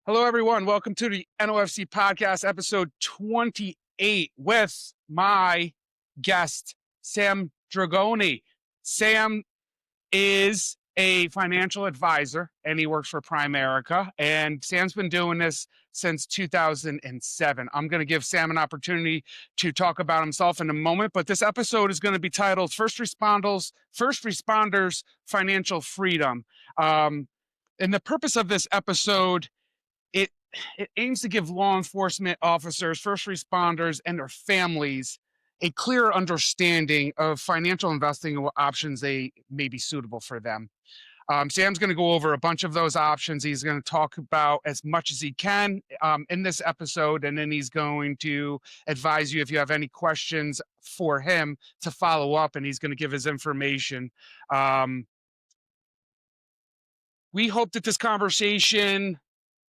Hello, everyone. Welcome to the NOFC podcast, episode 28, with my guest, Sam Dragone. Sam is a financial advisor and he works for Primerica. And Sam's been doing this since 2007. I'm going to give Sam an opportunity to talk about himself in a moment, but this episode is going to be titled First Responders Financial Freedom. And the purpose of this episode, it it aims to give law enforcement officers, first responders, and their families a clear understanding of financial investing and what options they may be suitable for them. Sam's going to go over a bunch of those options. He's going to talk about as much as he can in this episode, and then he's going to advise you if you have any questions for him to follow up, and he's going to give his information. We hope that this conversation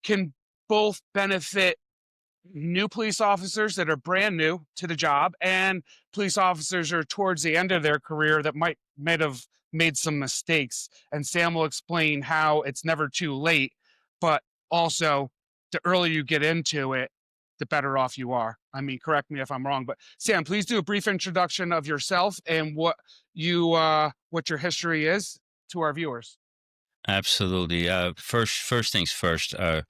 can both benefit new police officers that are brand new to the job and police officers who are towards the end of their career that might have made some mistakes. And Sam will explain how it's never too late, but also the earlier you get into it, the better off you are. I mean, correct me if I'm wrong, but Sam, please do a brief introduction of yourself and what your history is to our viewers. Absolutely. First things first. The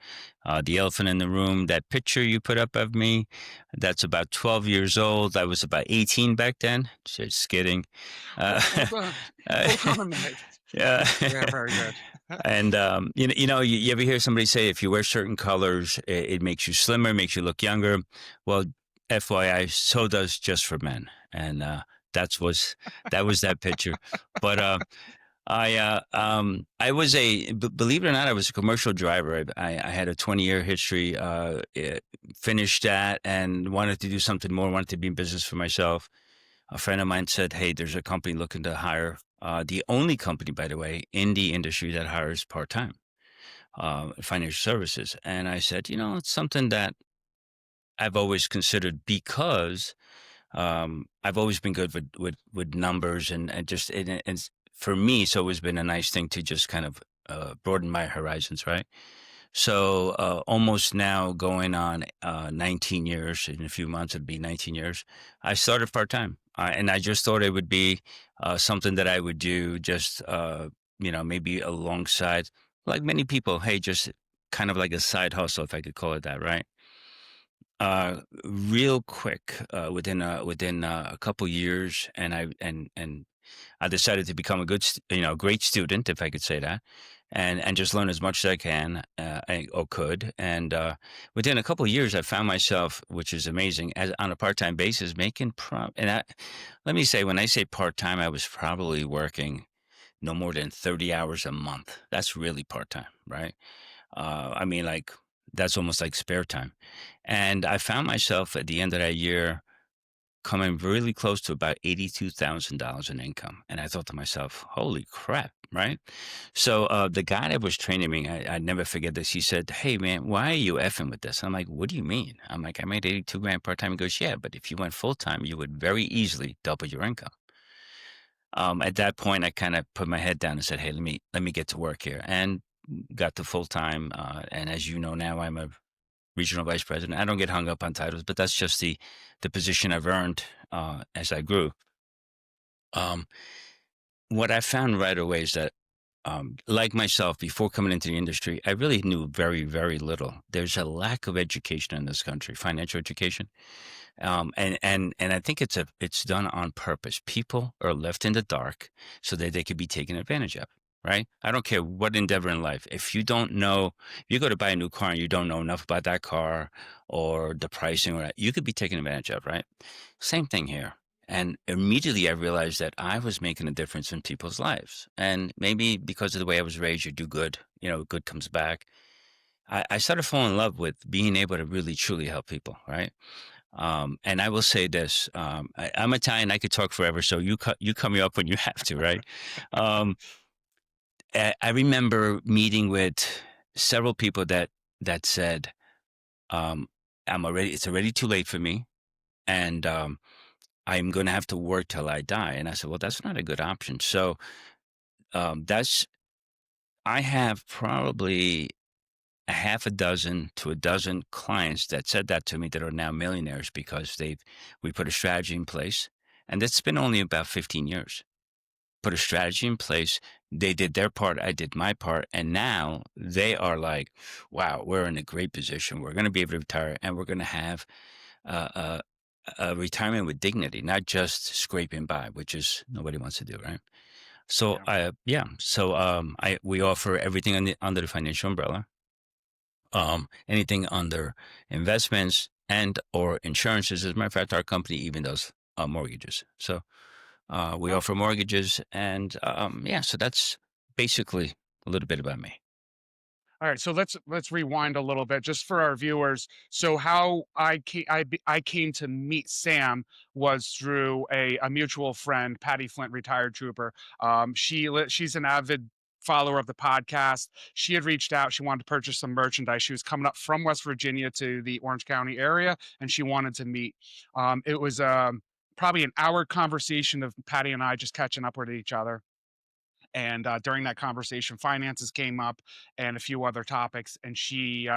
elephant in the room. That picture you put up of me, that's about 12 years old. I was about 18 back then. Just kidding. Hold on, hold on a minute. Yeah. Yeah, very good. And you ever hear somebody say if you wear certain colors, it makes you slimmer, makes you look younger. Well, FYI, so does Just for Men, and that was that picture. But I was believe it or not, I was a commercial driver. I had a 20-year history, finished that and wanted to do something more, wanted to be in business for myself. A friend of mine said, hey, there's a company looking to hire, the only company, by the way, in the industry that hires part-time, financial services. And I said, it's something that I've always considered because I've always been good with numbers and just and for me, it's always been a nice thing to just kind of broaden my horizons, right? So almost now going on 19 years. In a few months, it'd be 19 years. I started part time, and I just thought it would be something that I would do just maybe alongside, like many people. Hey, just kind of like a side hustle, if I could call it that, right? Real quick, within a couple years, and I decided to become a great student, if I could say that, and just learn as much as I can, or could. And within a couple of years, I found myself, which is amazing, as on a part time basis, making let me say, when I say part time, I was probably working no more than 30 hours a month. That's really part time, right? I mean, like that's almost like spare time. And I found myself at the end of that year coming really close to about $82,000 in income. And I thought to myself, holy crap, right? So the guy that was training me, I never forget this. He said, hey, man, why are you effing with this? I'm like, what do you mean? I'm like, I made 82 grand part time. He goes, yeah, but if you went full time, you would very easily double your income. At that point, I kind of put my head down and said, hey, let me get to work here. And got to full time. And as you know now, I'm a regional vice president. I don't get hung up on titles, but that's just the position I've earned as I grew. Um, what I found right away is that, like myself, before coming into the industry, I really knew very, very little. There's a lack of education in this country, financial education, and I think it's done on purpose. People are left in the dark so that they could be taken advantage of. Right? I don't care what endeavor in life. If you don't know, if you go to buy a new car and you don't know enough about that car or the pricing or that, you could be taken advantage of, right? Same thing here. And immediately I realized that I was making a difference in people's lives. And maybe because of the way I was raised, you do good, good comes back. I started falling in love with being able to really truly help people, right? And I will say this: I'm Italian. I could talk forever, so you cut me up when you have to, right? Um, I remember meeting with several people that said, um, it's already too late for me, and I'm going to have to work till I die. And I said, well, that's not a good option. So that's I have probably a half a dozen to a dozen clients that said that to me that are now millionaires because we put a strategy in place, and it's been only about 15 years. Put a strategy in place. They did their part. I did my part. And now they are like, wow, we're in a great position. We're going to be able to retire and we're going to have uh, a retirement with dignity, not just scraping by, which is nobody wants to do, right? So, Yeah. yeah. So, we offer everything under the financial umbrella, anything under investments and or insurances. As a matter of fact, our company even does mortgages. So, we Oh, offer mortgages, and yeah, so that's basically a little bit about me. all right. So let's rewind a little bit just for our viewers. So how I came to meet Sam was through a mutual friend, Patty Flint, retired trooper. She's an avid follower of the podcast. She had reached out. She wanted to purchase some merchandise. She was coming up from West Virginia to the Orange County area, and she wanted to meet. It was probably an hour conversation of Patty and I just catching up with each other. And during that conversation, finances came up and a few other topics. And she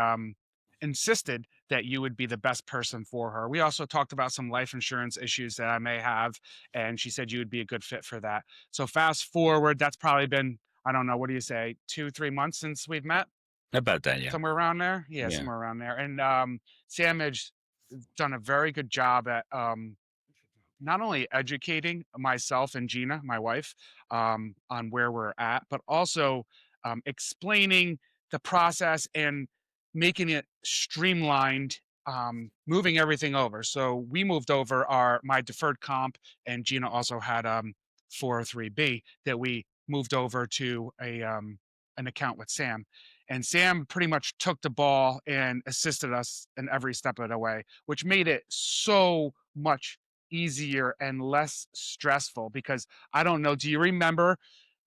insisted that you would be the best person for her. We also talked about some life insurance issues that I may have. And she said you would be a good fit for that. So fast forward, that's probably been, I don't know, what do you say, 2, 3 months since we've met? About that, yeah, Somewhere around there? Yeah, yeah. somewhere around there. And Sam has done a very good job at not only educating myself and Gina, my wife, on where we're at, but also explaining the process and making it streamlined, moving everything over. So we moved over our my deferred comp, and Gina also had 403b that we moved over to a an account with Sam. And Sam pretty much took the ball and assisted us in every step of the way, which made it so much easier and less stressful because I don't know, do you remember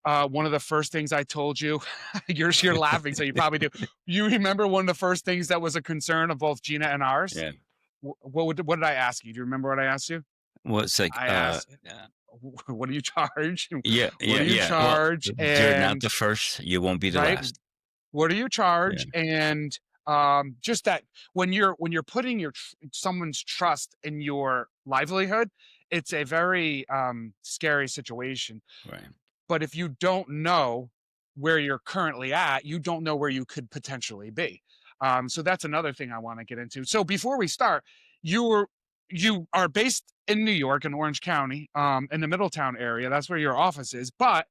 one of the first things I told you? You're laughing, so you probably do. You remember one of the first things that was a concern of both Gina and ours? Yeah. What did I ask you? Do you remember what I asked you? Well, it's like, I asked, "What do you charge? yeah, What yeah, do you yeah. Well, charge?" you're not And the first. You won't be the right, last. what do you Yeah, charge? And just that when you're putting someone's trust in your livelihood, it's a very scary situation. right. But if you don't know where you're currently at, you don't know where you could potentially be. So that's another thing I want to get into. So before we start, you were you are based in New York in Orange County, in the Middletown area. That's where your office is. But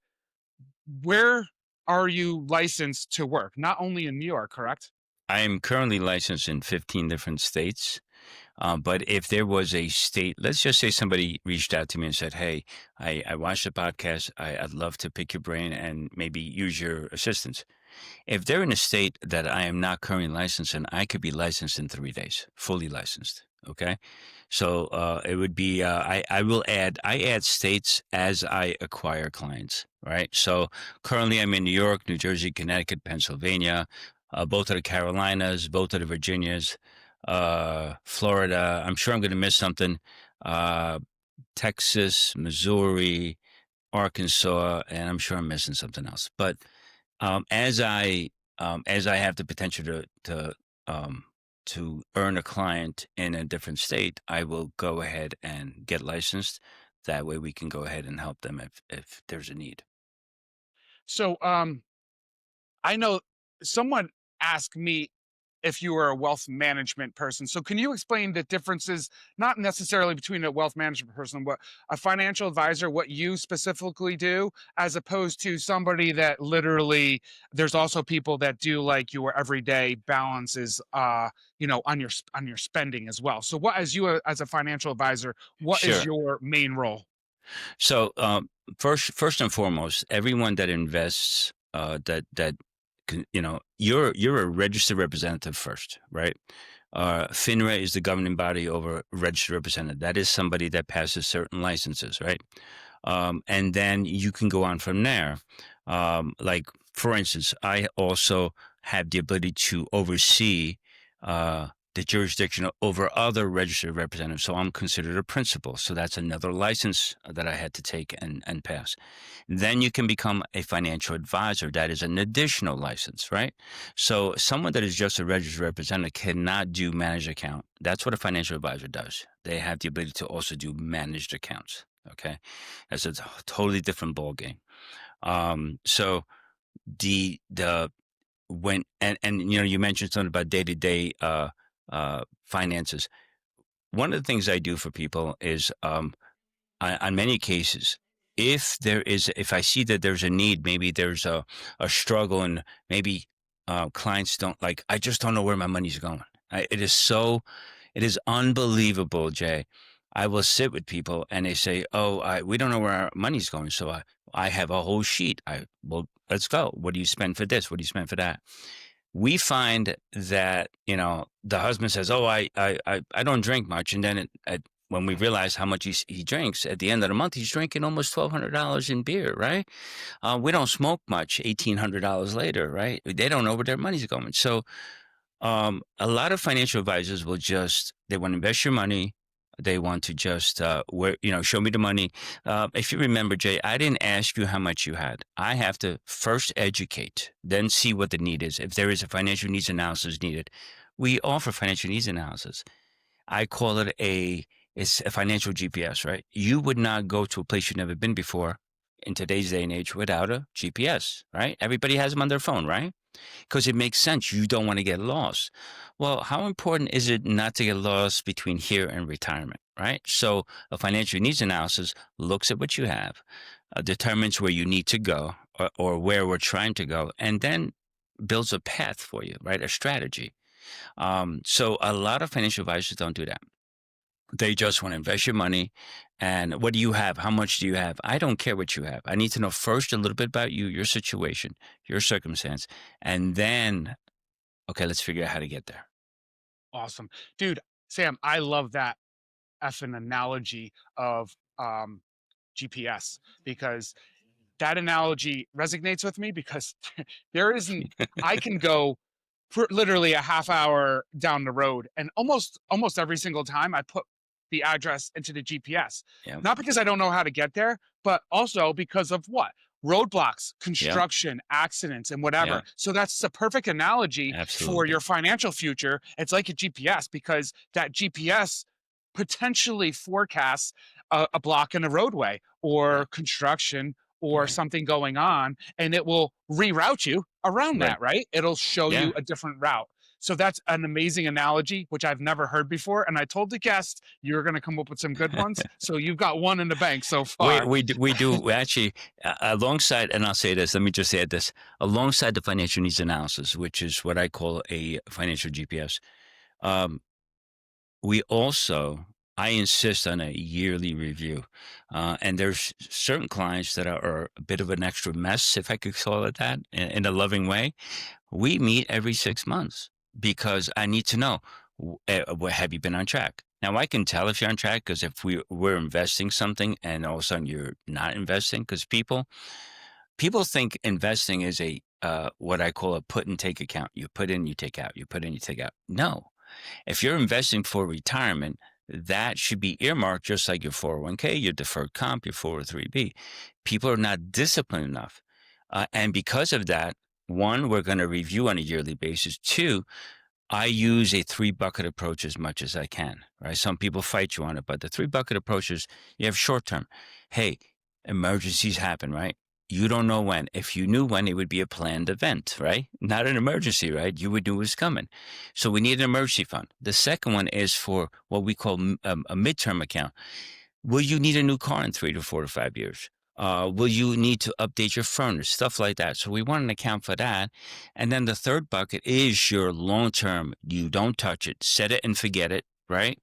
where are you licensed to work? Not only in New York, correct? I am currently licensed in 15 different states. But if there was a state, let's just say somebody reached out to me and said, "Hey, I watched the podcast. I'd love to pick your brain and maybe use your assistance." If they're in a state that I am not currently licensed in, I could be licensed in 3 days, fully licensed. Okay, so it would be I will add I add states as I acquire clients. Right. So currently I'm in New York, New Jersey, Connecticut, Pennsylvania, both of the Carolinas, both of the Virginias, Florida. I'm sure I'm going to miss something. Uh, Texas, Missouri, Arkansas, and I'm sure I'm missing something else. But um, as I as I have the potential um, to earn a client in a different state, I will go ahead and get licensed. That way, we can go ahead and help them if there's a need. So I know someone asked me if you were a wealth management person. So can you explain the differences, not necessarily between a wealth management person, but a financial advisor, what you specifically do, as opposed to somebody that literally, there's also people that do like your everyday balances, on your spending as well. So what, as as a financial advisor, what is Sure. your main role? So first and foremost, everyone that invests, you're a registered representative first, right? FINRA is the governing body over registered representative. That is somebody that passes certain licenses, right? And then you can go on from there. Like for instance, I also have the ability to oversee the jurisdiction over other registered representatives. So I'm considered a principal. So that's another license that I had to take and pass. Then you can become a financial advisor. That is an additional license, right? So someone that is just a registered representative cannot do managed account. That's what a financial advisor does. They have the ability to also do managed accounts. Okay. That's a totally different ball game. So the when and you know, you mentioned something about day-to-day finances. One of the things I do for people is on many cases, if I see that there's a need, maybe there's a struggle, and maybe clients don't like, I just don't know where my money's going. It is unbelievable, Jay. I will sit with people and they say, "Oh, we don't know where our money's going." So I have a whole sheet. Well, let's go. What do you spend for this? What do you spend for that? We find that, you know, the husband says, "Oh, I don't drink much," and then when we realize how much he drinks, at the end of the month, he's drinking almost $1,200 in beer, right? We don't smoke much. $1,800 later, right? They don't know where their money's going. So a lot of financial advisors will just, they want to invest your money. They want to just show me the money. If you remember, Jay, I didn't ask you how much you had. I have to first educate, then see what the need is. If there is a financial needs analysis needed, we offer financial needs analysis. I call it it's a financial GPS, right? You would not go to a place you've never been before in today's day and age without a GPS, right? Everybody has them on their phone, right? Because it makes sense. You don't want to get lost. Well, how important is it not to get lost between here and retirement, right? So a financial needs analysis looks at what you have, determines where you need to go, or where we're trying to go, and then builds a path for you, right? A strategy. So a lot of financial advisors don't do that. They just want to invest your money. And what do you have? How much do you have? I don't care what you have. I need to know first a little bit about you, your situation, your circumstance, and then, okay, let's figure out how to get there. Awesome. Dude, Sam, I love that effing analogy of GPS, because that analogy resonates with me, because there isn't, I can go for literally a half hour down the road, and almost every single time I put the address into the GPS. Yeah. Not because I don't know how to get there, but also because of what? Roadblocks, Yeah. construction, accidents, and whatever. Yeah. So that's a perfect analogy for Absolutely. your financial future. It's like a GPS, because that GPS potentially forecasts a block in a roadway, Right. or construction, or Right. something going on, and it will reroute you around Right. that, right? It'll show you Yeah. a different route. So that's an amazing analogy, which I've never heard before. And I told the guest you're going to come up with some good ones. So you've got one in the bank so far. We actually, alongside, and I'll say this, let me just add this, alongside the financial needs analysis, which is what I call a financial GPS. Um, we also, I insist on a yearly review. And there's certain clients that are a bit of an extra mess, if I could call it that, in a loving way. We meet every 6 months because I need to know, have you been on track? Now I can tell if you're on track, because if we're investing something and all of a sudden you're not investing, because people think investing is a what I call a put and take account. You put in, you take out. You put in, you take out. No, if you're investing for retirement, that should be earmarked just like your 401k, your deferred comp, your 403b. People are not disciplined enough. And because of that, one, we're going to review on a yearly basis. Two, I use a three bucket approach as much as I can, right? Some people fight you on it, but the three bucket approach is, you have short term. Hey, emergencies happen, right? You don't know when. If you knew when, it would be a planned event, right? Not an emergency, right? You would know it was coming. So we need an emergency fund. The second one is for what we call a midterm account. Will you need a new car in 3 to 4 to 5 years? Will you need to update your furnace? Stuff like that. So we want an account for that. And then the third bucket is your long term. You don't touch it, set it and forget it, right?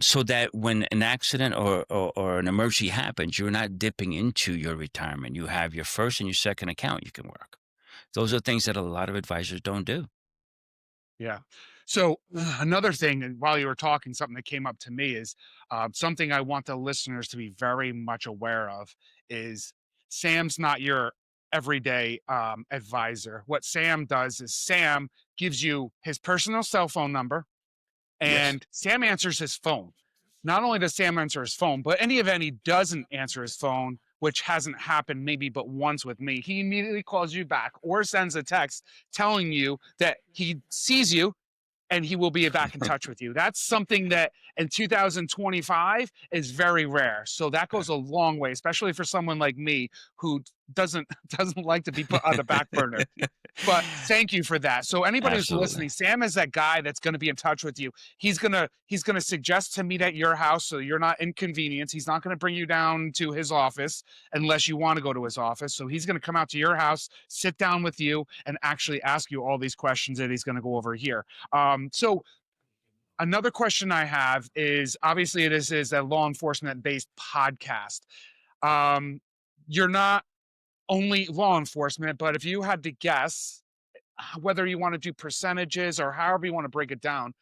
So that when an accident or an emergency happens, you're not dipping into your retirement. You have your first and your second account you can work. Those are things that a lot of advisors don't do. Yeah. So another thing, and while you were talking, something that came up to me is something I want the listeners to be very much aware of is Sam's not your everyday advisor. What Sam does is Sam gives you his personal cell phone number. Yes. and Sam answers his phone. Not only does Sam answer his phone, but any event he doesn't answer his phone, which hasn't happened maybe but once with me, he immediately calls you back or sends a text telling you that he sees you and he will be back in touch with you. That's something that in 2025 is very rare. So that goes a long way, especially for someone like me who doesn't doesn't like to be put on the back burner. But thank you for that. So anybody who's Absolutely. listening, Sam is that guy that's going to be in touch with you. He's gonna suggest to meet at your house so you're not inconvenienced. He's not going to bring you down to his office unless you want to go to his office. So he's going to come out to your house, sit down with you, and actually ask you all these questions that he's going to go over here. So another question I have is obviously this is a law enforcement based podcast. Um, you're not only law enforcement, but if you had to guess whether you want to do percentages or however you want to break it down,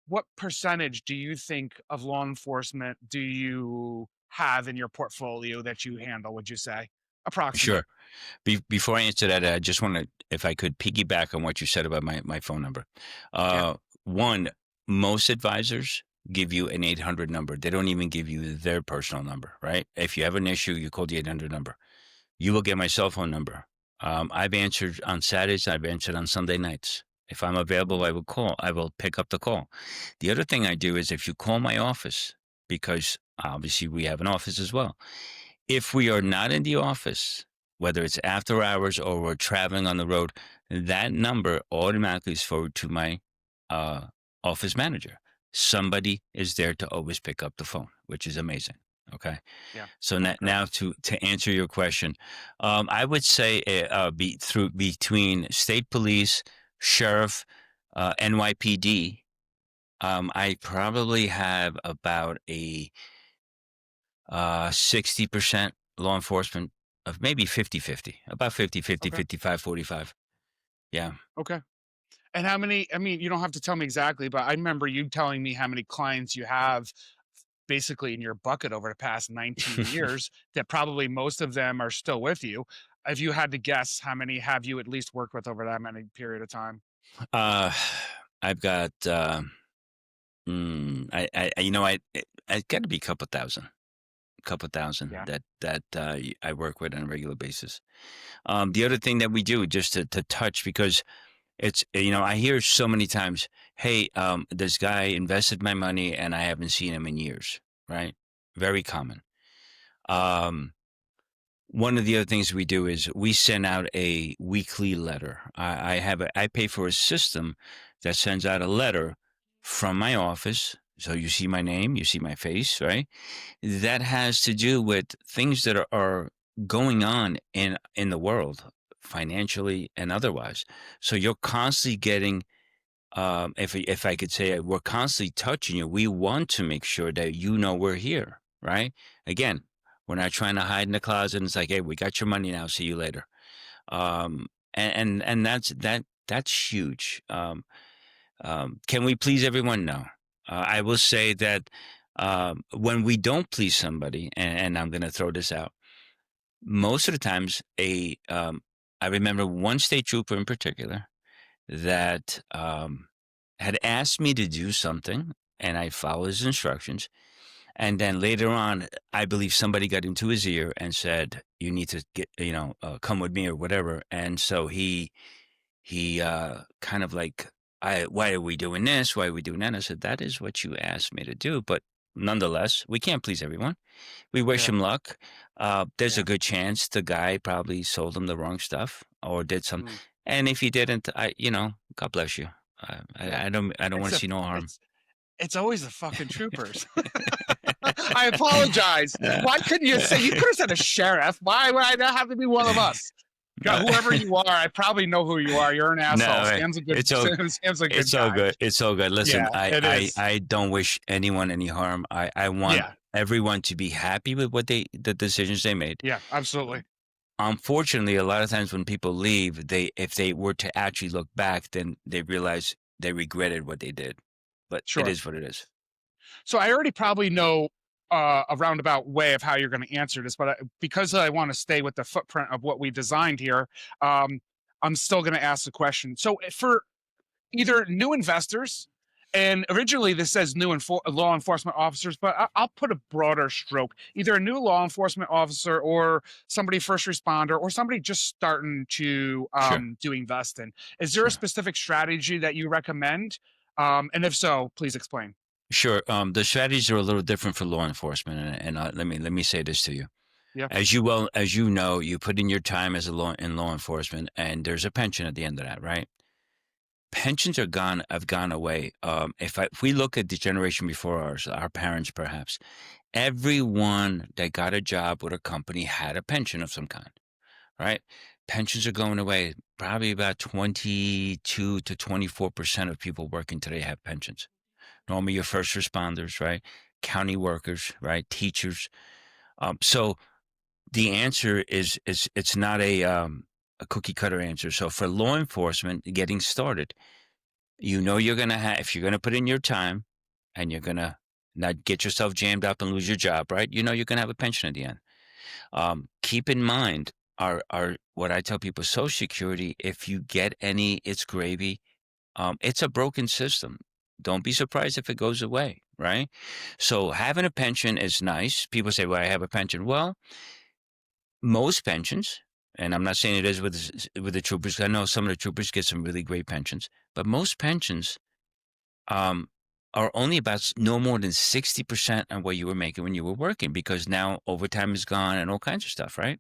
what percentage do you think of law enforcement do you have in your portfolio that you handle, would you say? Approximate. Sure. Before I answer that, I just want to, if I could piggyback on what you said about my phone number. Yeah. One, most advisors give you an 800 number. They don't even give you their personal number, right? If you have an issue, you call the 800 number. You will get my cell phone number. I've answered on Saturdays. I've answered on Sunday nights. If I'm available, Mhm. I will call. I will pick up the call. The other thing I do is if you call my office, because obviously we have an office as well. If we are not in the office, whether it's after hours or we're traveling on the road, that number automatically is forwarded to my uh, office manager. Somebody is there to always pick up the phone, which is amazing. Okay. Yeah. So Okay. now to answer your question, I would say between state police, sheriff, NYPD, I probably have about a 60% law enforcement of maybe 50-50, about 50-50, Okay. 55-45. Yeah. Okay. And how many, I mean, you don't have to tell me exactly, but I remember you telling me how many clients you have basically in your bucket over the past 19 years, that probably most of them are still with you. If you had to guess, how many have you at least worked with over that many period of time? uh, I've got, you know, I got to be a couple thousand Yeah. that I work with on a regular basis. The other thing that we do just to touch, because it's, I hear so many times, hey, this guy invested my money and I haven't seen him in years, right? Very common. Um, One of the other things we do is we send out a weekly letter. I pay for a system that sends out a letter from my office. So you see my name, you see my face, right? That has to do with things that are going on in the world, financially and otherwise. So you're constantly getting, if I could say it, we're constantly touching you. We want to make sure that you know we're here, right? Again, we're not trying to hide in the closet. And it's like, hey, we got your money now. See you later. And that's huge. Can we please everyone? No. I will say that when we don't please somebody, and I'm going to throw this out, most of the times, I remember one state trooper in particular that had asked me to do something, and I followed his instructions. And then later on, I believe somebody got into his ear and said, "You need to get, come with me or whatever." And so he kind of like, why are we doing this? Why are we doing that? I said, that is what you asked me to do, but nonetheless, we can't please everyone. We wish Yeah. him luck. There's a Yeah. good chance the guy probably sold him the wrong stuff or did some. Mm, And if he didn't, God bless you. yeah. I don't want It's to a, see no harm. it's always the fucking troopers. I apologize. Why couldn't you say, you could have said a sheriff? Why would I not have to be one of us? God, Uh, whoever you are, I probably know who you are. You're an asshole. no, Sam's a good it's all Sam's a good it's all guy. good. It's all good. Listen, Yeah, it is. I don't wish anyone any harm. I want Yeah, everyone to be happy with the decisions they made. yeah, absolutely. Unfortunately, a lot of times when people leave, if they were to actually look back, then they realize they regretted what they did. But it Sure. is what it is. So I already probably know a roundabout way of how you're going to answer this, but because I want to stay with the footprint of what we designed here, um, I'm still going to ask the question. So for either new investors And originally this says new law enforcement officers, but I'll put a broader stroke, either a new law enforcement officer or somebody first responder or somebody just starting to Sure, do investing. Is there a sure, specific strategy that you recommend? And if so, please explain. sure. The strategies are a little different for law enforcement, and let me say this to you. Yeah. As you know, you put in your time as a law enforcement, and there's a pension at the end of that, right? Pensions are gone, have gone away. If we look at the generation before ours, our parents perhaps, everyone that got a job with a company had a pension of some kind, right? Pensions are going away. Probably about 22 to 24% of people working today have pensions. Normally, your first responders, right? County workers, right? Teachers. So the answer is it's not a cookie cutter answer. So for law enforcement getting started, you know you're gonna have if you're gonna put in your time and you're gonna not get yourself jammed up and lose your job, right? You know you're gonna have a pension at the end. Keep in mind our what I tell people, Social Security, if you get any, it's gravy. It's a broken system. Don't be surprised if it goes away, right? So having a pension is nice. People say, "Well, I have a pension." Well, most pensions, and I'm not saying it is with the troopers. I know some of the troopers get some really great pensions, but most pensions um, are only about no more than 60% of what you were making when you were working because now overtime is gone and all kinds of stuff, right?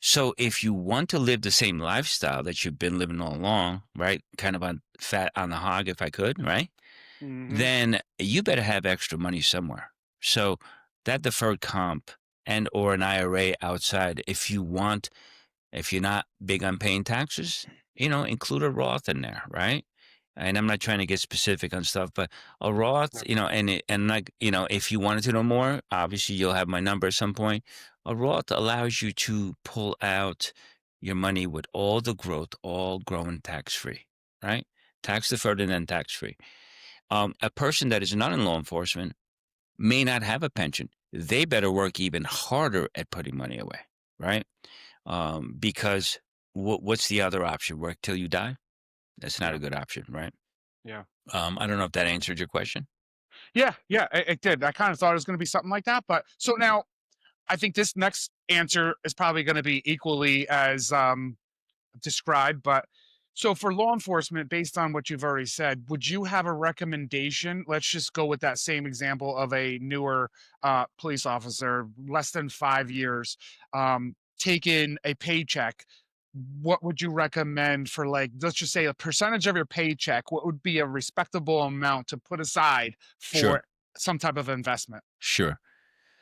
So if you want to live the same lifestyle that you've been living all along, right? Kind of on fat on the hog, if I could, right? Hmm. Then you better have extra money somewhere. So that deferred comp and or an IRA outside, if you're not big on paying taxes, include a Roth in there, right? And I'm not trying to get specific on stuff, but a Roth, and like, if you wanted to know more, obviously you'll have my number at some point. A Roth allows you to pull out your money with all the growth, all growing tax free, right? Tax deferred and then tax free. A person that is not in law enforcement may not have a pension. They better work even harder at putting money away, right? Because what's the other option? Work till you die? That's not a Yeah. good option, right? Yeah. I don't know if that answered your question. Yeah. Yeah. It did. I kind of thought it was going to be something like that. But so now I think this next answer is probably going to be equally as described. But so for law enforcement, based on what you've already said, would you have a recommendation? Let's just go with that same example of a newer police officer, less than 5 years, taking a paycheck. What would you recommend for, like, let's just say a percentage of your paycheck? What would be a respectable amount to put aside Sure, for some type of investment? sure.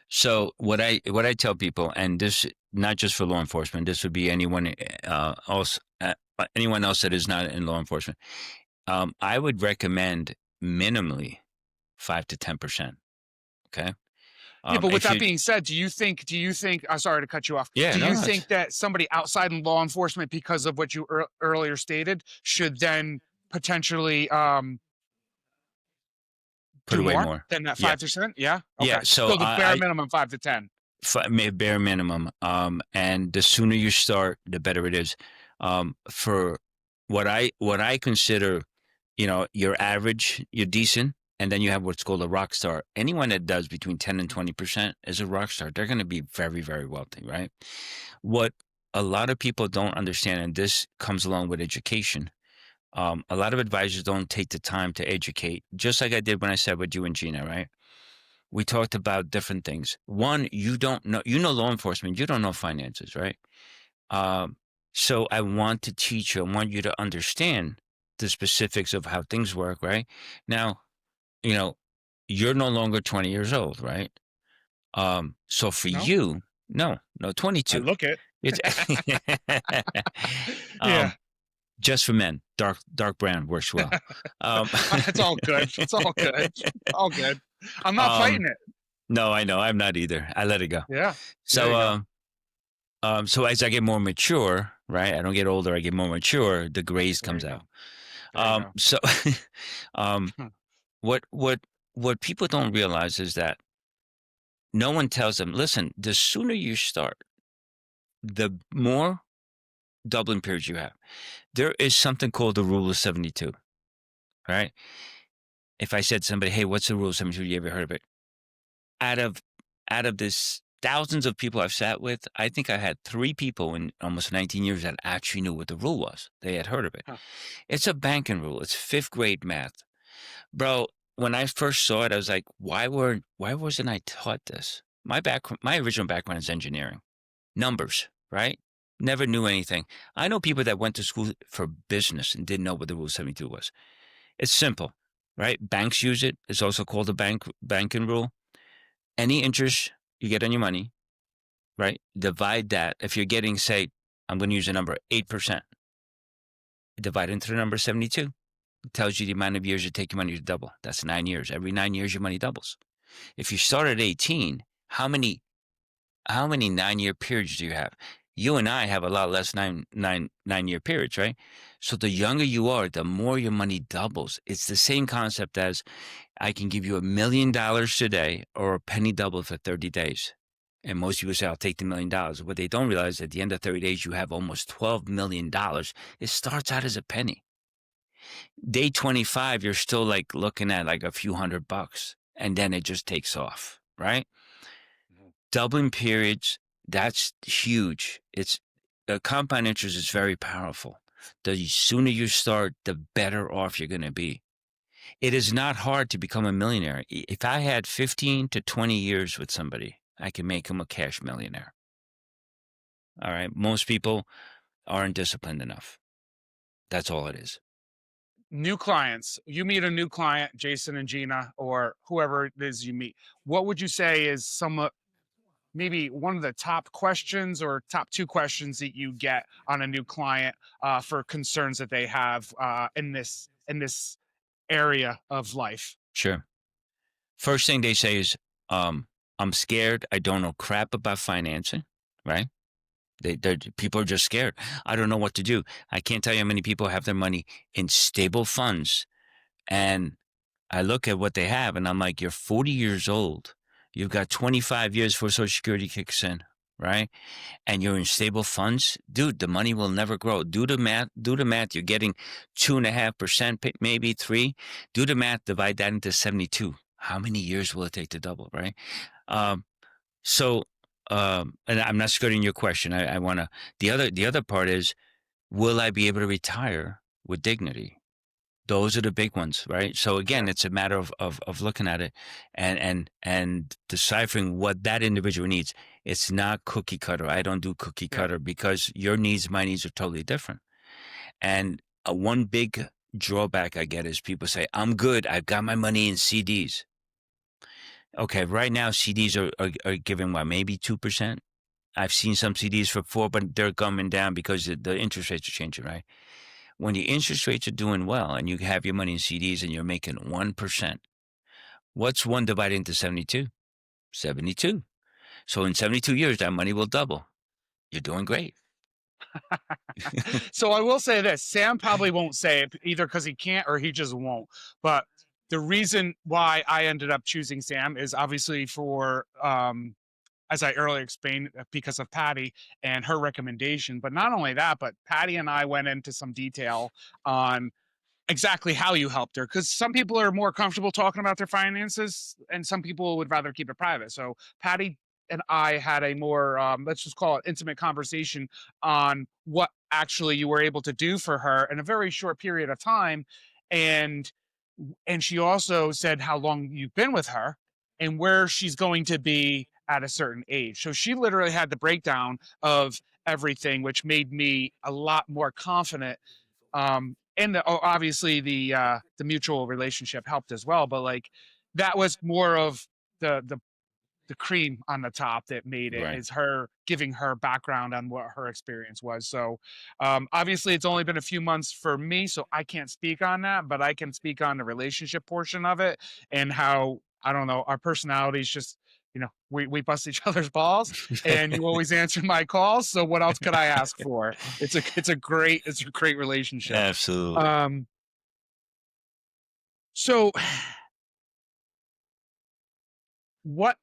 So what I tell people, and this not just for law enforcement, this would be anyone else that is not in law enforcement. I would recommend minimally 5 to 10%. Okay. Yeah, but with If that you, being said, do you think I'm sorry to cut you off. yeah, Do no, you no, think that somebody outside in law enforcement, because of what you earlier stated, should then potentially put do away more more. than that Yeah, 5%? Yeah. yeah. Okay. So So the bare minimum 5 to 10. bare minimum. And the sooner you start, the better it is. For what I consider, your average, you're decent, and then you have what's called a rock star. Anyone that does between 10 and 20% is a rock star. They're going to be very, very wealthy, right? What a lot of people don't understand, and this comes along with education. A lot of advisors don't take the time to educate, just like I did when I said with you and Gina, right? We talked about different things. One, you don't know, law enforcement, you don't know finances, right? Um, so I want to teach you, I want you to understand the specifics of how things work, right? Now, you know, you're no longer 20 years old, right? So for No, you, no, I 22. look it. It's Yeah. um, just for men, dark brown works well. Um, It's all good. It's all good. All good. I'm not um, fighting it. no, I know, I'm not either. I let it go. Yeah. There So, you go. so as I get more mature, right? I don't get older. I get more mature. The grays There comes you go. out. There you go. So, um, what what what people don't realize is that no one tells them. Listen, the sooner you start, the more doubling periods you have. There is something called the rule of 72. Right? if I said to somebody, "Hey, what's the rule of 72?" You ever heard of it? Out of out of this thousands of people I've sat with, I think I had 3 people in almost 19 years that actually knew what the rule was. They had heard of it. Huh. It's a banking rule. It's 5th grade math. Bro, when I first saw it, I was like, why wasn't I taught this? My original background is engineering. Numbers, right? Never knew anything. I know people that went to school for business and didn't know what the rule of 72 was. It's simple, right? Banks use it. It's also called the banking rule. Any interest you get on your money, right? Divide that. If you're getting, say, I'm going to use a number, 8%, divide into the number 72. It tells you the amount of years it take your money to double. That's 9 years. Every 9 years, your money doubles. If you start at 18, how many 9-year periods do you have? You and I have a lot less 9-year periods, right? So the younger you are, the more your money doubles. It's the same concept as I can give you $1 million today or a penny double for 30 days. And most people say, I'll take the $1 million. What they don't realize, at the end of 30 days, you have almost $12 million. It starts out as a penny. Day 25, you're still like looking at like a few $100, and then it just takes off, right? Doubling periods, that's huge. It's compound interest is very powerful. The sooner you start, the better off you're going to be. It is not hard to become a millionaire. If I had 15 to 20 years with somebody, I can make them a cash millionaire. All right. Most people aren't disciplined enough. That's all it is. New clients, you meet a new client, Jason and Gina, or whoever it is you meet. What would you say is maybe one of the top questions or top 2 questions that you get on a new client for concerns that they have in this area of life? Sure. First thing they say is, I'm scared. I don't know crap about financing, right? People are just scared. I don't know what to do. I can't tell you how many people have their money in stable funds. And I look at what they have and I'm like, you're 40 years old. You've got 25 years before Social Security kicks in, right? And you're in stable funds. Dude, the money will never grow. Do the math. You're getting 2.5%, maybe 3. Do the math, divide that into 72. How many years will it take to double, right? Um, so, and I'm not skirting your question. I want to, the other part is, will I be able to retire with dignity? Those are the big ones, right? So again, Yeah. it's a matter of looking at it and deciphering what that individual needs. It's not cookie cutter. I don't do cookie Yeah. cutter because your needs, my needs are totally different. And one big drawback I get is people say, I'm good. I've got my money in CDs. Okay, right now CDs are giving what, maybe 2%? I've seen some CDs for 4, but they're coming down because the interest rates are changing, right? When the interest rates are doing well and you have your money in CDs and you're making 1%, what's 1 divided into 72? 72. So in 72 years, that money will double. You're doing great. So I will say this, Sam probably won't say it either because he can't or he just won't. But the reason why I ended up choosing Sam is obviously for as I earlier explained, because of Patty and her recommendation. But not only that, but Patty and I went into some detail on exactly how you helped her, because some people are more comfortable talking about their finances and some people would rather keep it private. So Patty and I had a more let's just call it intimate conversation on what actually you were able to do for her in a very short period of time. And and she also said how long you've been with her and where she's going to be at a certain age. So she literally had the breakdown of everything, which made me a lot more confident. And obviously the mutual relationship helped as well, but like that was more of the cream on the top that made it, Right. is her giving her background on what her experience was. So obviously it's only been a few months for me, so I can't speak on that, but I can speak on the relationship portion of it and how, I don't know, our personalities just, we bust each other's balls, and you always answer my calls. So what else could I ask for? It's a great relationship. Absolutely. Um, so what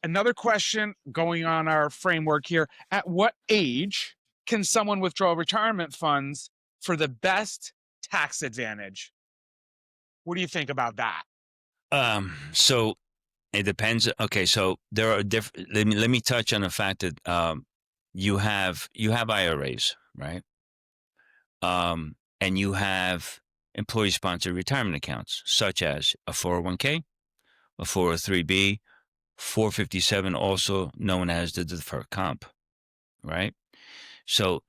Another question going on our framework here. At what age can someone withdraw retirement funds for the best tax advantage? What do you think about that? So it depends. Okay, so there are different. Let me touch on the fact that you have IRAs, right? And you have employee sponsored retirement accounts, such as a 401k, a 403b, 457, also known as the deferred comp, right? So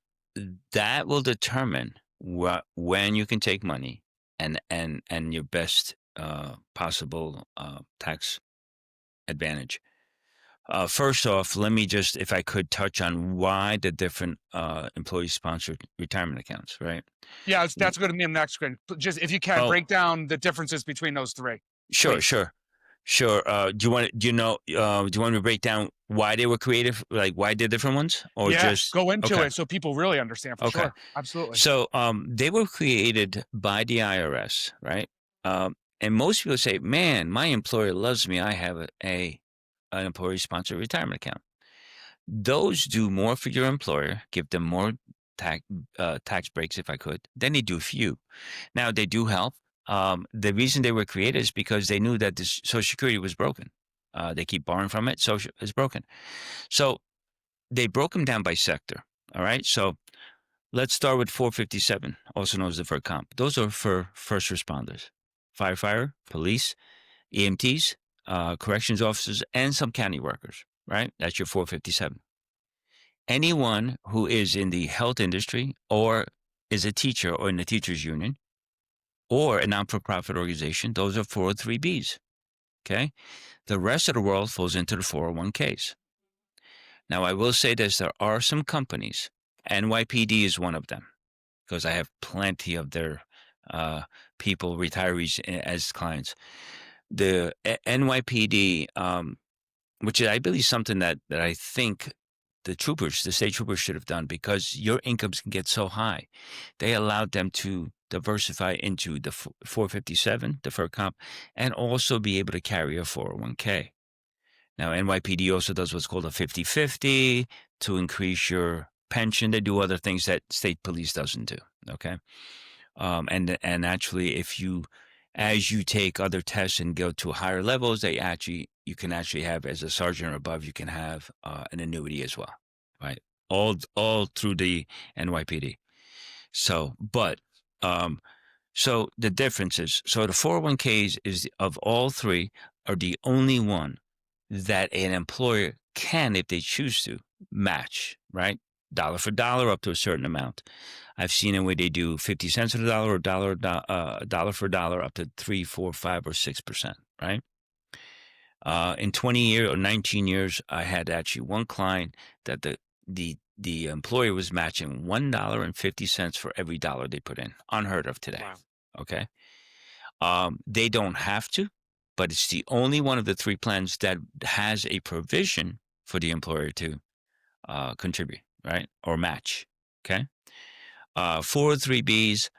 that will determine when you can take money and your best possible tax advantage. First off, let me just, if I could, touch on why the different employee-sponsored retirement accounts, right? Yeah, that's going to be the next screen. Just if you can Oh, break down the differences between those three, sure, please. sure, sure. Do you know? Do you want me to break down why they were created, like why they're different ones, or Yes, just go into okay, it so people really understand for okay? sure. Absolutely. So, they were created by the IRS, right? And most people say, "Man, my employer loves me. I have an employee-sponsored retirement account." Those do more for your employer, give them more tax tax breaks if I could, than they do for you. Now they do help. The reason they were created is because they knew that this Social Security was broken. They keep borrowing from it, Social is broken. So they broke them down by sector. All right. So let's start with 457, also known as the deferred comp. Those are for first responders, firefighter, police, EMTs, corrections officers, and some county workers. Right. That's your 457. Anyone who is in the health industry or is a teacher or in the teachers union or a non-for-profit organization, those are 403Bs. Okay. The rest of the world falls into the 401Ks. Now, I will say this, there are some companies, NYPD is one of them, because I have plenty of their people, retirees as clients. The NYPD, which I believe something that I think the state troopers should have done, because your incomes can get so high. They allowed them to diversify into the 457, deferred comp, and also be able to carry a 401k. Now, NYPD also does what's called a 50/50 to increase your pension. They do other things that state police doesn't do. Okay. And actually, as you take other tests and go to higher levels, you can actually have, as a sergeant or above, you can have an annuity as well, right? All through the NYPD. So, but so the differences. So the 401ks is of all three are the only one that an employer can, if they choose to, match, right? Dollar for dollar up to a certain amount. I've seen it where they do 50 cents on the dollar or dollar for dollar up to 3, 4, 5, or 6%, right? In 20 years or 19 years, I had actually one client that the employer was matching $1.50 for every dollar they put in. Unheard of today. Wow. Okay. They don't have to, but it's the only one of the three plans that has a provision for the employer to contribute, right? Or match. Okay. 403Bs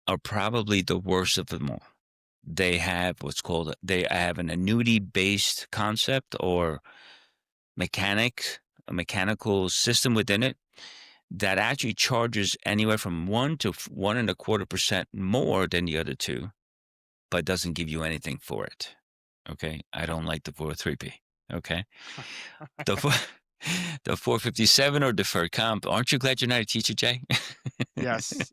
are probably the worst of them all. They have they have an annuity based concept or a mechanical system within it that actually charges anywhere from 1 to 1.25% more than the other two, but doesn't give you anything for it. Okay. I don't like the 403B. Okay. The, the 457 or deferred comp. Aren't you glad you're not a teacher, Jay? Yes.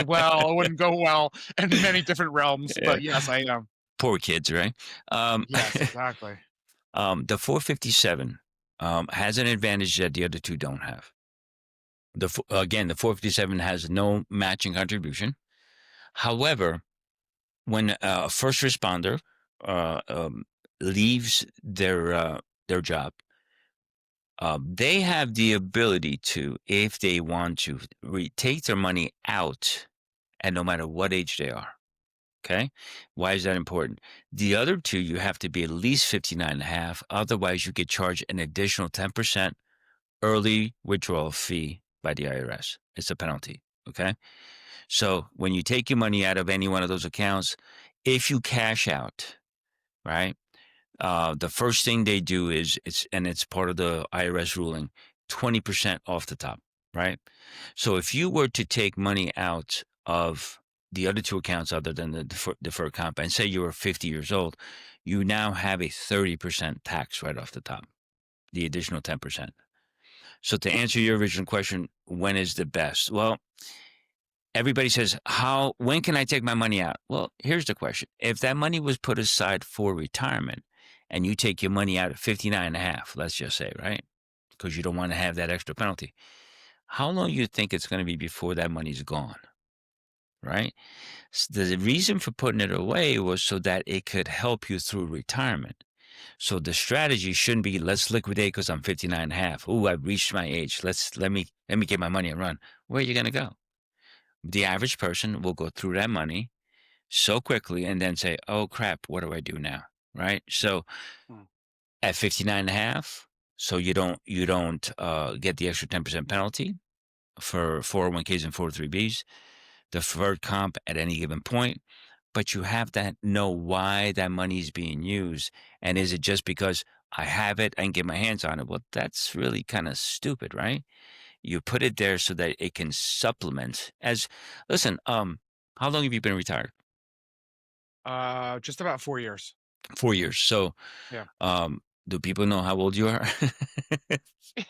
Well, it wouldn't go well in many different realms, Yeah. but yes, I am. Poor kids, right? Um, Yes, exactly. the 457 has an advantage that the other two don't have. Again, the 457 has no matching contribution. However, when a first responder uh, um, leaves their job, they have the ability to, if they want to, take their money out, and no matter what age they are. Okay. Why is that important? The other two, you have to be at least 59 and a half. Otherwise, you get charged an additional 10% early withdrawal fee by the IRS. It's a penalty. Okay. So when you take your money out of any one of those accounts, if you cash out, right, the first thing they do is it's part of the IRS ruling, 20% off the top, right? So if you were to take money out of the other two accounts other than the deferred comp, and say you were 50 years old, you now have a 30% tax right off the top, the additional 10%. So to answer your original question, when is the best? Well, everybody says, when can I take my money out? Well, here's the question. If that money was put aside for retirement and you take your money out at 59 and a half, let's just say, right? Because you don't want to have that extra penalty. How long do you think it's going to be before that money's gone? Right? The reason for putting it away was so that it could help you through retirement. So the strategy shouldn't be let's liquidate because I'm 59 and a half. Oh, I've reached my age. Let me get my money and run. Where are you going to go? The average person will go through that money so quickly and then say, oh crap, what do I do now? Right? So Hmm. at 59 and a half, so you don't get the extra 10% penalty for 401ks and 403bs, deferred comp at any given point, but you have to know why that money is being used. And is it just because I have it and get my hands on it? Well, that's really kind of stupid, right? You put it there so that it can supplement. Listen, how long have you been retired? Just about 4 years. 4 years. So, Yeah. do people know how old you are?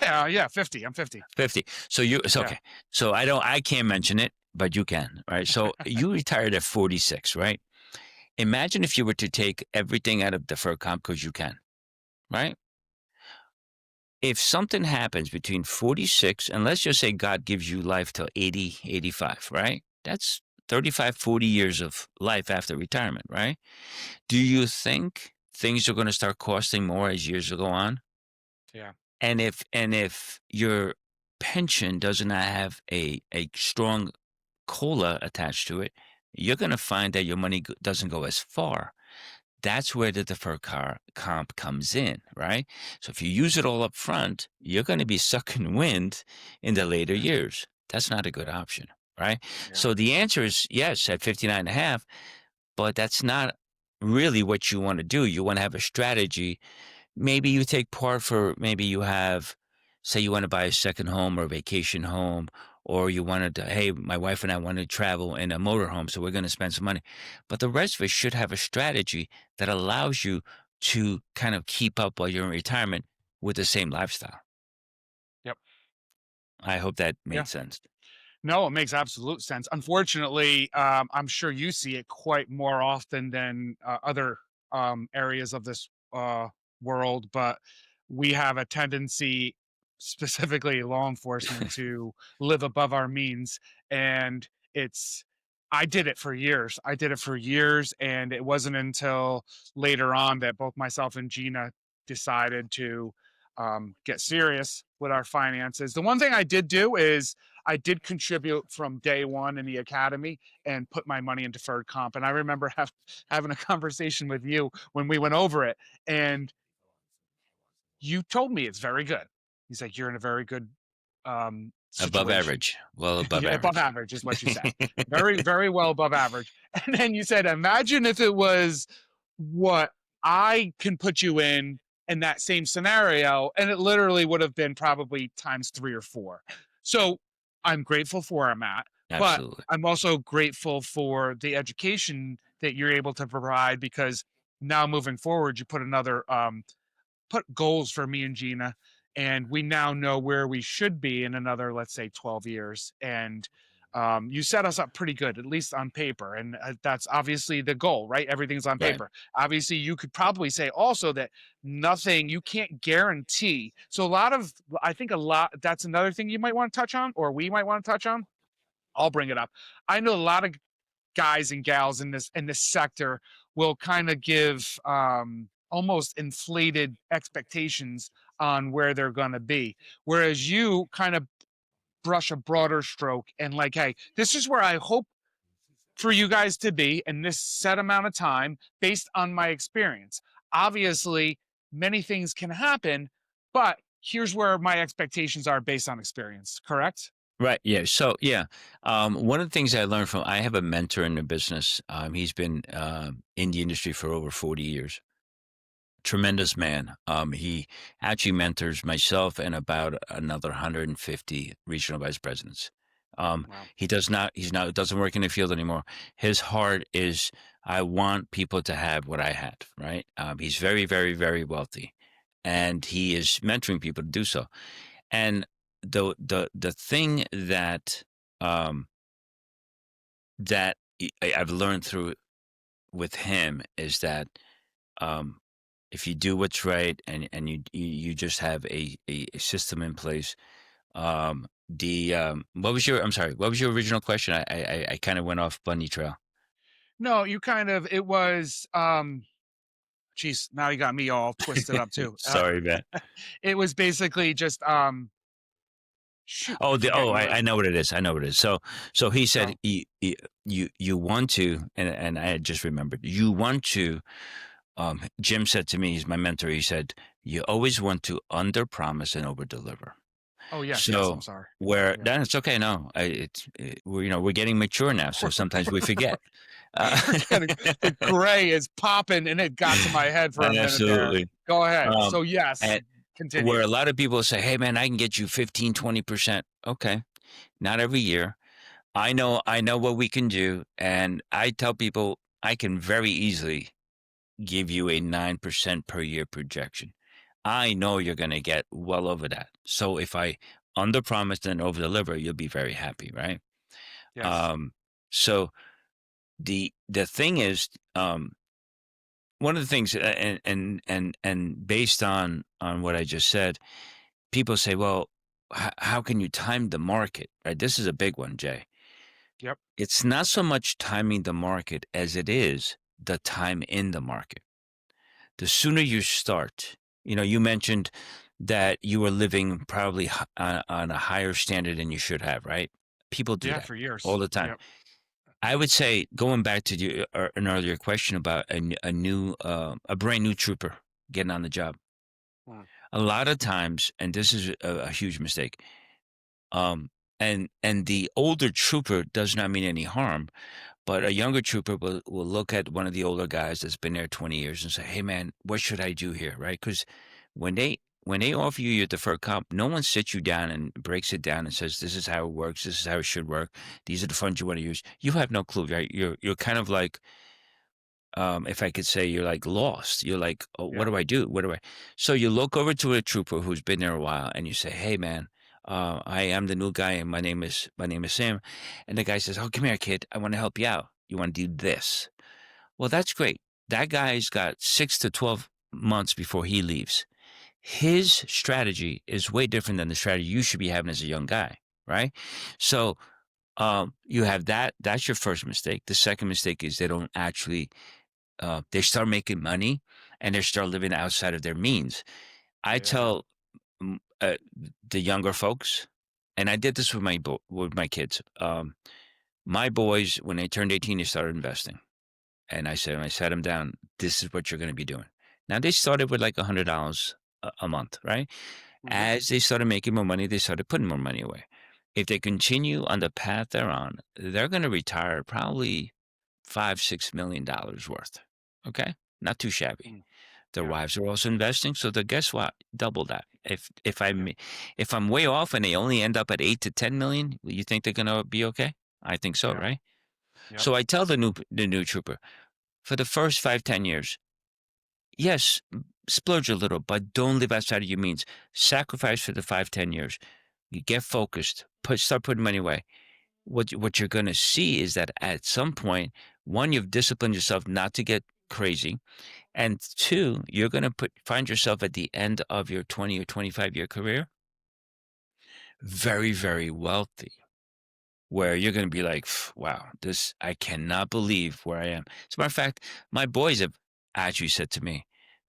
Yeah. Yeah. 50. I'm 50. 50. So it's Yeah. okay. So I can't mention it, but you can, right? So you retired at 46, right? Imagine if you were to take everything out of deferred comp because you can, right? If something happens between 46 and let's just say God gives you life till 80, 85, right? That's 35, 40 years of life after retirement, right? Do you think things are going to start costing more as years go on? Yeah. And if your pension does not have a strong cola attached to it, you're going to find that your money doesn't go as far. That's where the deferred comp comes in, right? So if you use it all up front, you're going to be sucking wind in the later Yeah. years. That's not a good option, right? Yeah. So the answer is yes at 59 and a half, but that's not really what you want to do. You want to have a strategy. Maybe you take part for, maybe you have, say you want to buy a second home or a vacation home, or you wanted to, hey, my wife and I want to travel in a motorhome, so we're going to spend some money. But the rest of it should have a strategy that allows you to kind of keep up while you're in retirement with the same lifestyle. Yep. I hope that Yeah. made sense. No, it makes absolute sense. Unfortunately, I'm sure you see it quite more often than other areas of this world, but we have a tendency, specifically law enforcement, to live above our means. And it's, I did it for years. I did it for years. And it wasn't until later on that both myself and Gina decided to get serious with our finances. The one thing I did do is, I did contribute from day one in the academy and put my money in deferred comp. And I remember having a conversation with you when we went over it, and you told me it's very good. He's like, you're in a very good Above situation. average. Well, above Yeah, above average. average is what you said. Very, very well above average. And then you said, imagine if it was what I can put you in that same scenario, and it literally would have been probably times 3 or 4. So I'm grateful for where I'm at, but Absolutely. I'm also grateful for the education that you're able to provide, because now moving forward, you put goals for me and Gina, and we now know where we should be in another, let's say, 12 years. And you set us up pretty good, at least on paper. And that's obviously the goal, right? Everything's on Right. paper. Obviously, you could probably say also that nothing, you can't guarantee. So, I think that's another thing you might want to touch on, or we might want to touch on. I'll bring it up. I know a lot of guys and gals in this sector will kind of give almost inflated expectations on where they're going to be, whereas you kind of brush a broader stroke and like, hey, this is where I hope for you guys to be in this set amount of time based on my experience. Obviously, many things can happen, but here's where my expectations are based on experience. Correct? Right. Yeah. So, yeah. One of the things I learned I have a mentor in the business. He's been in the industry for over 40 years. Tremendous man. He actually mentors myself and about another 150 regional vice presidents. Wow. He does not. He's not. Doesn't work in the field anymore. His heart is. I want people to have what I had. Right. He's very, very, very wealthy, and he is mentoring people to do so. And the thing that um, I've learned through with him is that um, if you do what's right and you just have a system in place. What was your? I'm sorry. What was your original question? I kind of went off bunny trail. No, you kind of it was geez, now you got me all twisted up too. Sorry, man. It was basically just shoot, Oh, I forget you were I know what it is. I know what it is. So he said go. you want to, and I had just remembered you want to. Jim said to me, he's my mentor. He said you always want to under promise and over deliver. Oh yes, I'm So sorry. where Yeah. then it's okay. No, we're we're getting mature now, so sometimes we forget. We're getting the gray is popping and it got to my head for a minute there. Absolutely. Go ahead. Um, So yes, and continue. where a lot of people say, "Hey, man, I can get you 15, 20%." Okay, not every year. I know what we can do, and I tell people I can very easily give you a 9% per year projection. I know you're going to get well over that. So if I under promise and over deliver, you'll be very happy, right? Yes. Um, so the thing is, one of the things, and based on what I just said, people say, well, how can you time the market? Right? This is a big one, Jay. Yep. It's not so much timing the market as it is the time in the market. The sooner you start, you mentioned that you were living probably on a higher standard than you should have, right? People do Yeah, that for all years. the time. Yep. I would say, going back to an earlier question about a brand new trooper getting on the job. Mm. A lot of times, and this is a huge mistake, um, and the older trooper does not mean any harm, but a younger trooper will look at one of the older guys that's been there 20 years and say, "Hey, man, what should I do here?" Right? Because when they offer you your deferred comp, no one sits you down and breaks it down and says, "This is how it works. This is how it should work. These are the funds you want to use." You have no clue, right? You're kind of like, if I could say, you're like lost. You're like, "Oh, what Yeah. do I do? What do I?" So you look over to a trooper who's been there a while, and you say, "Hey, man, I am the new guy, and my name is Sam." And the guy says, "Oh, come here, kid. I want to help you out. You want to do this?" Well, that's great. That guy's got 6 to 12 months before he leaves. His strategy is way different than the strategy you should be having as a young guy, right? So you have that. That's your first mistake. The second mistake is they don't actually they start making money and they start living outside of their means. I Yeah. tell mm, uh, the younger folks, and I did this with with my kids. My boys, when they turned 18, they started investing, and I sat them down. This is what you're going to be doing. Now they started with like $100 a month, right? Hmm. As they started making more money, they started putting more money away. If they continue on the path they're on, they're going to retire probably $5, $6 million worth. Okay, not too shabby. Mm. Their Yeah. wives are also investing, so they guess what? Double that. Yeah. If I'm way off and they only end up at 8 to 10 million, you think they're gonna be okay? I think so, Yeah. right? Yep. So I tell the new trooper for the first 5, 10 years, yes, splurge a little, but don't live outside of your means. Sacrifice for the 5, 10 years. You get focused. Start putting money away. What you're gonna see is that at some point, one, you've disciplined yourself not to get crazy. And two, you're going to find yourself at the end of your 20 or 25-year career very, very wealthy, where you're going to be like, wow, I cannot believe where I am. As a matter of fact, my boys have actually said to me,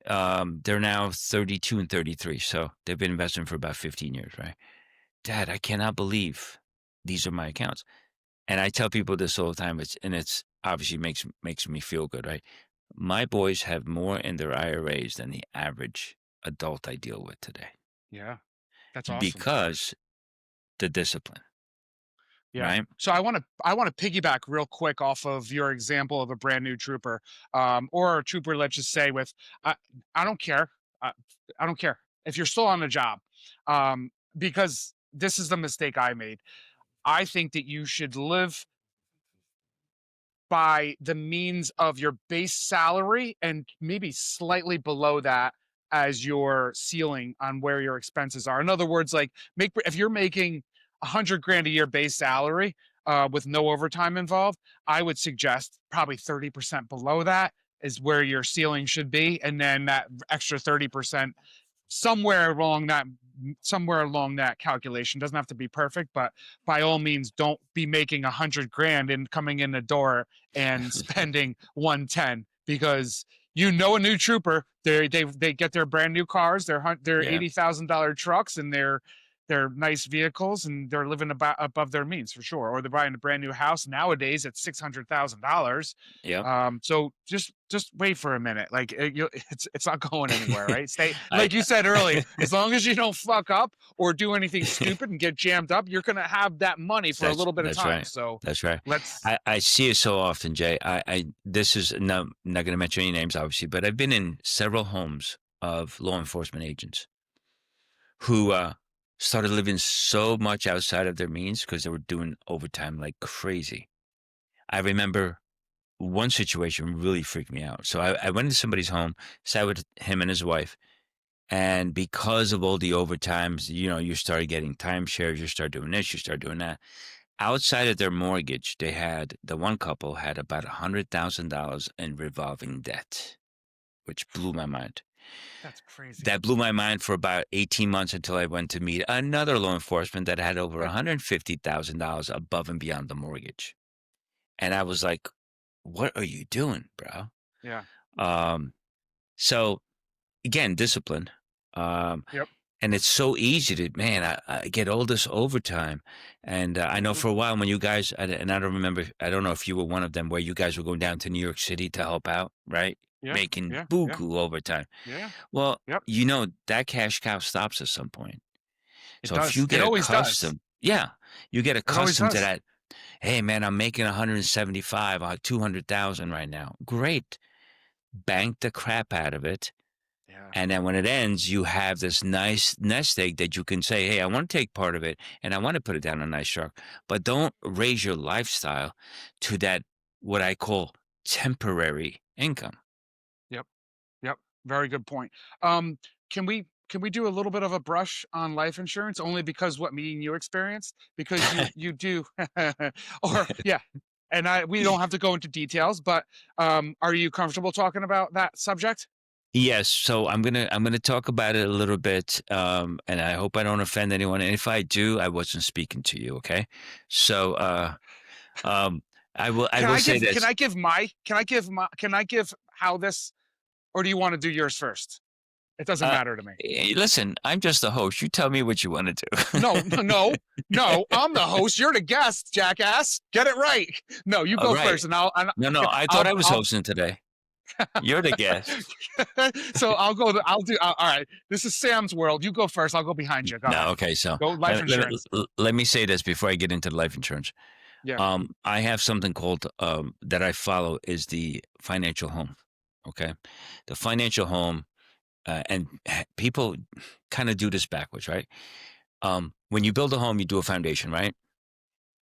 they're now 32 and 33. So they've been investing for about 15 years, right? Dad, I cannot believe these are my accounts. And I tell people this all the time. It's obviously makes me feel good, right? My boys have more in their IRAs than the average adult I deal with today Yeah. That's awesome. because the discipline, Yeah. right? So I want to piggyback real quick off of your example of a brand new trooper, or a trooper. Let's just say with I I don't care. I, I don't care if you're still on the job, because this is the mistake I made. I think that you should live by the means of your base salary and maybe slightly below that as your ceiling on where your expenses are. In other words, like make if you're making 100 grand a year base salary with no overtime involved, I would suggest probably 30% below that is where your ceiling should be, and then that extra 30% somewhere along that somewhere along that calculation. Doesn't have to be perfect, but by all means don't be making 100 grand and coming in the door and spending 110, because a new trooper, they get their brand new cars, their Yeah. $80,000 trucks, and their nice vehicles, and they're living above their means for sure. Or they're buying a brand new house nowadays at $600,000. Yep. So just wait for a minute. Like it's not going anywhere, right? Stay I like you said earlier. As long as you don't fuck up or do anything stupid and get jammed up, you're gonna have that money for a little bit of that's time. right. So That's right. let's. I see it so often, Jay. I this is no, not going to mention any names, obviously, but I've been in several homes of law enforcement agents who started living so much outside of their means because they were doing overtime like crazy. I remember one situation really freaked me out. So I went into somebody's home, sat with him and his wife, and because of all the overtimes, you started getting timeshares, you start doing this, you start doing that. Outside of their mortgage, the one couple had about $100,000 in revolving debt, which blew my mind. That's crazy. That blew my mind for about 18 months until I went to meet another law enforcement that had over $150,000 above and beyond the mortgage. And I was like, what are you doing, bro? Yeah. Um, so again, discipline. Um, Yep. and it's so easy to, man, I get all this overtime. And I know Mhm. for a while when you guys, and I don't remember, I don't know if you were one of them where you guys were going down to New York City to help out, right? Yeah. Making Yeah. Yeah. buku overtime. Yeah. Well, Yep. that cash cow stops at some point. It So if does. you It get always does. accustomed, yeah, you get It always accustomed to does. that. Hey, man, I'm making 175, 200,000 right now. Great. Bank the crap out of it. Yeah. And then when it ends, you have this nice nest egg that you can say, hey, I want to take part of it and I want to put it down in a nice truck. But don't raise your lifestyle to that, what I call temporary income. Yep. Yep. Very good point. Um, can we do a little bit of a brush on life insurance only because what me and you experienced? Because you do or yeah. And we don't have to go into details, but are you comfortable talking about that subject? Yes, so I'm gonna talk about it a little bit, and I hope I don't offend anyone. And if I do, I wasn't speaking to you, okay? So, um, I will say Can this. I give can I give how this, or do you want to do yours first? It doesn't Uh, matter to me. Listen, I'm just the host. You tell me what you want to No, do. no, no, no. I'm the host. You're the guest, jackass. Get it right. No, you All go right. first, and I'll, and No, no, I thought I was I'll. hosting today. You're the guest. So I'll go. I'll do. All right. This is Sam's world. You go first. I'll go behind you. Go No, ahead. okay. So Go life insurance. let me say this before I get into life insurance. Yeah. I have something called that I follow is the financial home. Okay, the financial home, and people kind of do this backwards, right? When you build a home, you do a foundation, right?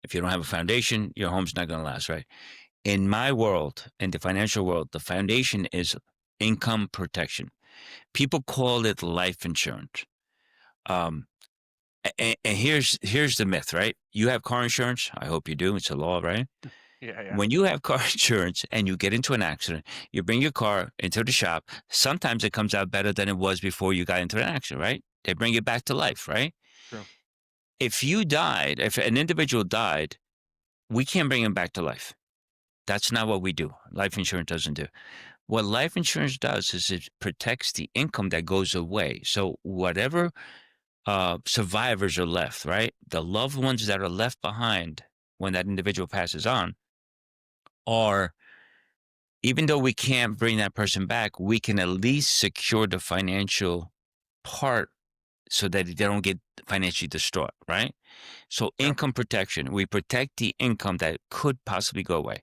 If you don't have a foundation, your home's not going to last, right? In my world, in the financial world, the foundation is income protection. People call it life insurance. Um, and here's the myth, right? You have car insurance. I hope you do. It's a law, right? Yeah. Yeah. When you have car insurance and you get into an accident, you bring your car into the shop. Sometimes it comes out better than it was before you got into an accident, right? They bring it back to life, right? True. If an individual died, we can't bring him back to life. That's not what we do. Life insurance doesn't do. What life insurance does is it protects the income that goes away. So whatever survivors are left, right? The loved ones that are left behind when that individual passes on are, even though we can't bring that person back, we can at least secure the financial part so that they don't get financially distraught, right? So Yep. income protection, we protect the income that could possibly go away.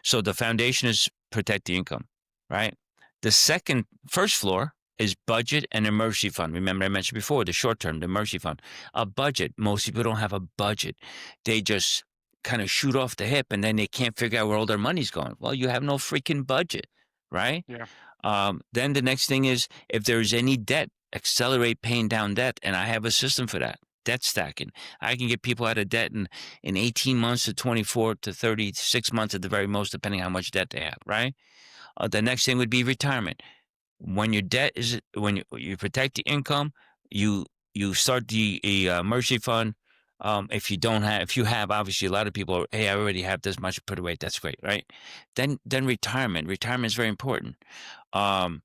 So the foundation is protect the income, right? The first floor is budget and emergency fund. Remember, I mentioned before the short term, the emergency fund. A budget. Most people don't have a budget. They just kind of shoot off the hip, and then they can't figure out where all their money's going. Well, you have no freaking budget, right? Yeah. Then the next thing is if there's any debt, accelerate paying down debt, and I have a system for that. Debt stacking. I can get people out of debt in 18 months to 24 to 36 months at the very most, depending how much debt they have, right? The next thing would be retirement. When your debt is when you protect the income, you start the emergency fund. If you have, obviously a lot of people, hey, I already have this much put away. That's great, right? Then retirement. Retirement is very important. Um,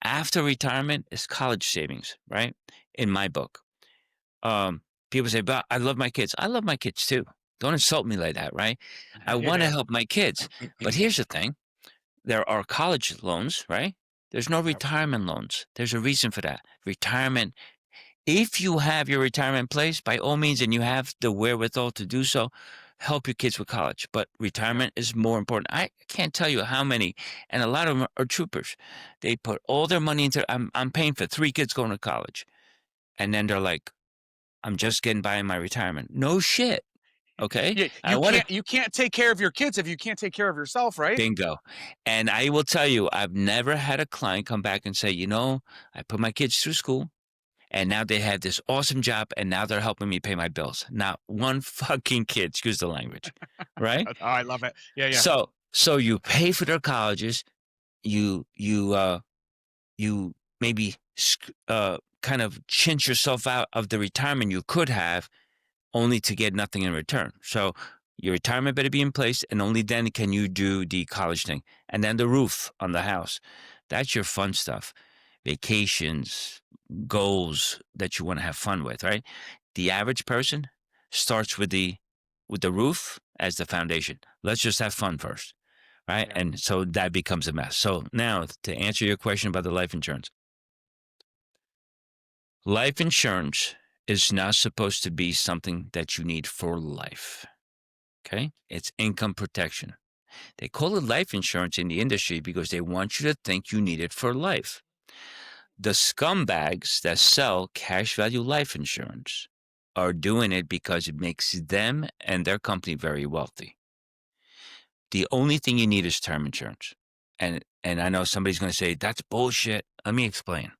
After retirement is college savings, right? In my book, um, people say, "But I love my kids." I love my kids too. Don't insult me like that, right? I want to Yeah. help my kids, but here's the thing: there are college loans, right? There's no Yep. retirement loans. There's a reason for that. Retirement, if you have your retirement place, by all means, and you have the wherewithal to do so, help your kids with college. But Yep. retirement is more important. I can't tell you how many, and a lot of them are troopers. They put all their money into, I'm paying for 3 kids going to college. And then they're like, I'm just getting by in my retirement. No shit. Okay. Yeah. I want to You can't take care of your kids if you can't take care of yourself, right? bingo. And I will tell you, I've never had a client come back and say, I put my kids through school and now they have this awesome job and now they're helping me pay my bills. Not one fucking kid, excuse the language, right? Oh, I love it. Yeah. Yeah. So you pay for their colleges, you maybe kind of chinch yourself out of the retirement you could have only to get nothing in return. So your retirement better be in place, and only then can you do the college thing. And then the roof on the house. That's your fun stuff. Vacations, goals that you want to have fun with, right? The average person starts with the roof as the foundation. Let's just have fun first, right? Yeah. And so that becomes a mess. So now to answer your question about the life insurance. Life insurance is not supposed to be something that you need for life. Okay? It's income protection. They call it life insurance in the industry because they want you to think you need it for life. The scumbags that sell cash value life insurance are doing it because it makes them and their company very wealthy. The only thing you need is term insurance. And I know somebody's going to say, that's bullshit. Let me explain.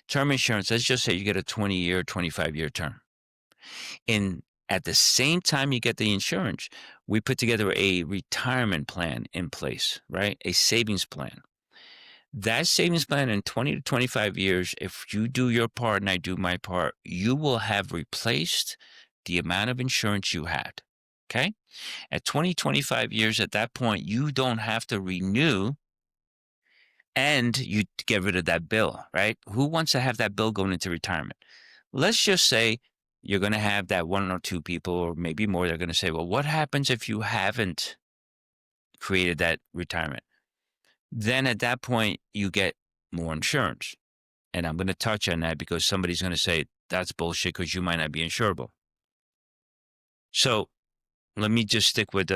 Term insurance, let's just say you get a 20-year, 25-year term. At the same time you get the insurance, we put together a retirement plan in place, right? A savings plan. That savings plan in 20 to 25 years, if you do your part and I do my part, you will have replaced the amount of insurance you had. Okay? At 20, 25 years, at that point, you don't have to renew and you get rid of that bill, right? Who wants to have that bill going into retirement? Let's just say you're going to have that one or two people, or maybe more, they're going to say, well, what happens if you haven't created that retirement? Then at that point, you get more insurance. And I'm going to touch on that because somebody's going to say, that's bullshit because you might not be insurable. So let me just stick with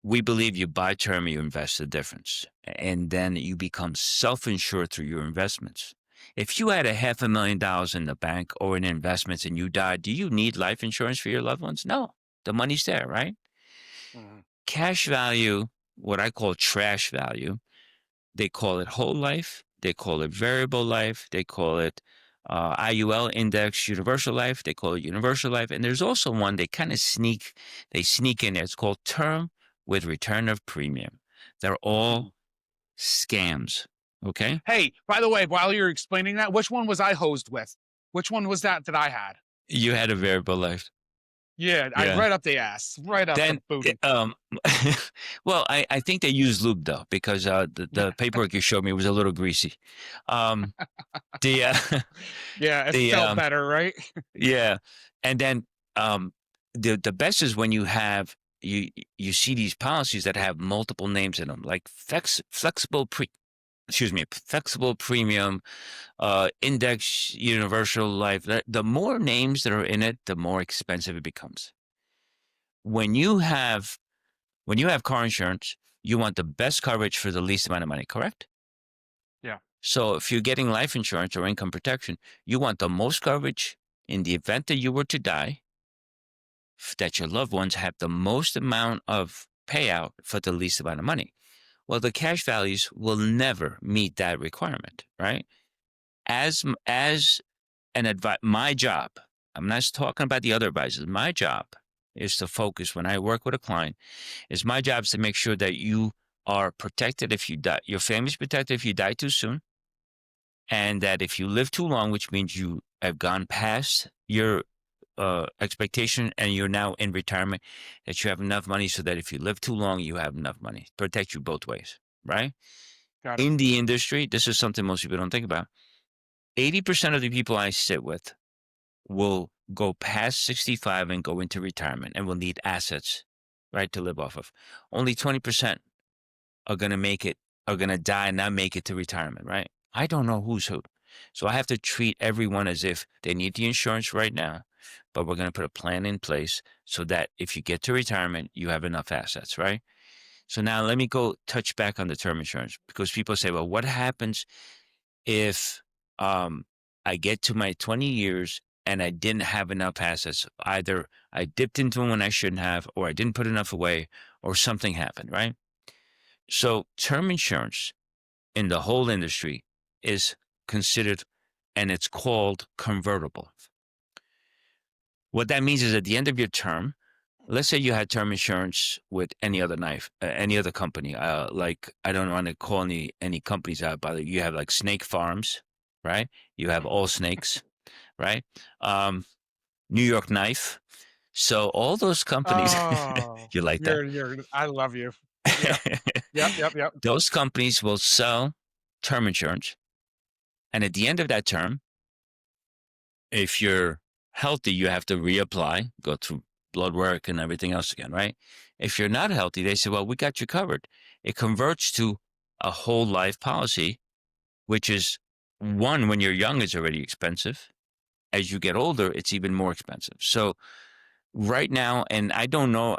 we believe you buy term, you invest the difference, and then you become self-insured through your investments. If you had $500,000 in the bank or in investments and you died, do you need life insurance for your loved ones? No, the money's there, right? Mhm. Cash value, what I call trash value, they call it whole life, they call it variable life, they call it IUL index universal life, they call it universal life, and there's also one they kind of sneak in there. It's called term with return of premium. They're Mhm. all scams. Okay. Hey, by the way, while you're explaining that, which one was I hosed with? Which one was that I had? You had a variable life. Yeah, I Yeah. right up the ass, right up the Then, booty. well, I think they used lube though, because the paperwork you showed me was a little greasy. Um, the, Yeah, it the, felt better, right? yeah. And then, um, the best is when you see these policies that have multiple names in them, like flexible premium, index universal life. The more names that are in it, the more expensive it becomes. When you have car insurance, you want the best coverage for the least amount of money, correct? Yeah. So if you're getting life insurance or income protection, you want the most coverage in the event that you were to die, that your loved ones have the most amount of payout for the least amount of money. Well, the cash values will never meet that requirement, right? As my job, I'm not talking about the other advisors. My job is to focus when I work with a client. Is my job is to make sure that you are protected if you die, your family's protected if you die too soon, and that if you live too long, which means you have gone past your expectation and you're now in retirement, that you have enough money so that if you live too long, you have enough money. Protect you both ways, right? Got it. In the industry, this is something most people don't think about. 80% of the people I sit with will go past 65 and go into retirement and will need assets, right, to live off of. Only 20% are going to make it, are going to die and not make it to retirement, right? I don't know who's who. So I have to treat everyone as if they need the insurance right now, but we're going to put a plan in place so that if you get to retirement, you have enough assets, right? So now let me go touch back on the term insurance, because people say, well, what happens if I get to my 20 years and I didn't have enough assets? Either I dipped into them when I shouldn't have, or I didn't put enough away, or something happened, right? So term insurance in the whole industry is considered, and it's called convertible. What that means is at the end of your term, let's say you had term insurance with any other any other company. Like, I don't want to call any companies out, but you have like Snake Farms, right? You have All Snakes, right? New York Knife. So all those companies, Oh, you like that? you're. I love you. Yep. Yep. Yep. Yep. Those companies will sell term insurance, and at the end of that term, if you're healthy, you have to reapply, go through blood work and everything else again, right? If you're not healthy, they say, well, we got you covered. It converts to a whole life policy, which is one, when you're young, is already expensive. As you get older, it's even more expensive. So right now, and I don't know,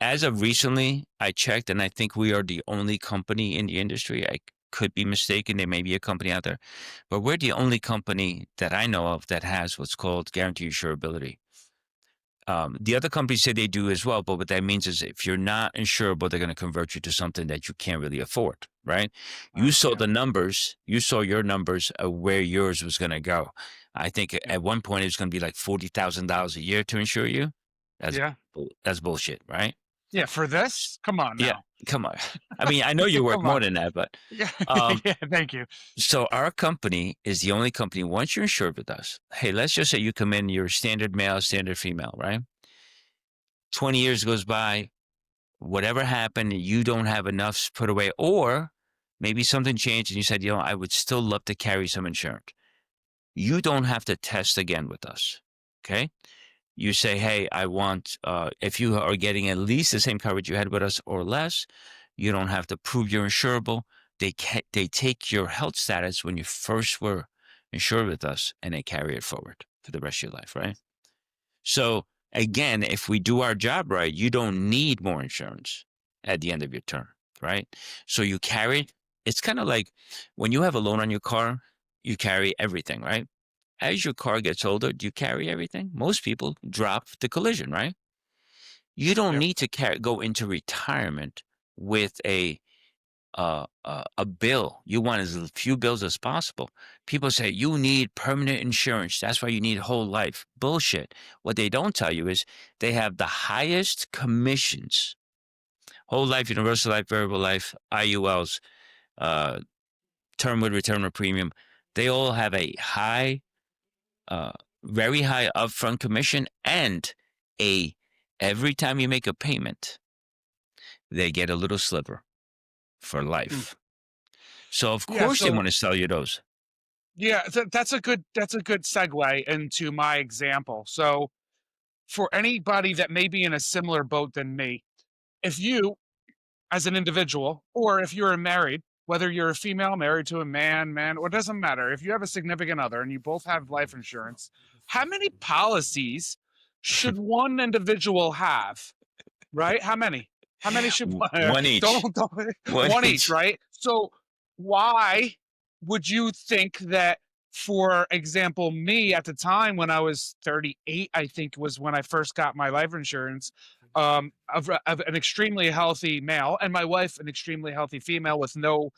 as of recently, I checked, and I think we are the only company in the industry. I could be mistaken. There may be a company out there, but we're the only company that I know of that has what's called guaranteed insurability. The other companies say they do as well, but what that means is if you're not insurable, they're going to convert you to something that you can't really afford, right? You saw Yeah. the numbers, you saw your numbers of where yours was going to go. I think Yeah. at one point it was going to be like $40,000 a year to insure you. That's Yeah. that's bullshit, right? Yeah. For this, come on Yeah, now. come on. I mean, I know you work Come on. more than that, but Yeah. um, Yeah. Thank you. so our company is the only company. Once you're insured with us, hey, let's just say you come in, you're standard male, standard female, right? 20 years goes by, whatever happened, you don't have enough put away, or maybe something changed and you said, I would still love to carry some insurance. You don't have to test again with us. Okay. You say, hey, I want, if you are getting at least the same coverage you had with us or less, you don't have to prove you're insurable. They take your health status when you first were insured with us and they carry it forward for the rest of your life, right? So again, if we do our job right, you don't need more insurance at the end of your term, right? So you carry, it's kind of like when you have a loan on your car, you carry everything, right? As your car gets older, do you carry everything? Most people drop the collision, right? You don't Yep. need to go into retirement with a bill. You want as few bills as possible. People say you need permanent insurance. That's why you need whole life. Bullshit. What they don't tell you is they have the highest commissions. Whole life, universal life, variable life, IULs, uh, term with return of premium. They all have a uh, very high upfront commission, and a every time you make a payment, they get a little sliver for Mm. life. So of Yeah. course they So want to sell you those. yeah, that's a good segue into my example. So for anybody that may be in a similar boat than me, if you as an individual, or if you're married, whether you're a female married to a man, or it doesn't matter, if you have a significant other and you both have life insurance, how many policies should one individual have? Right? How many? How many should One each. don't One one each, each. right? So why? would you think that, for example, me at the time when I was 38, I think was when I first got my life insurance, of an extremely healthy male, and my wife, an extremely healthy female with no,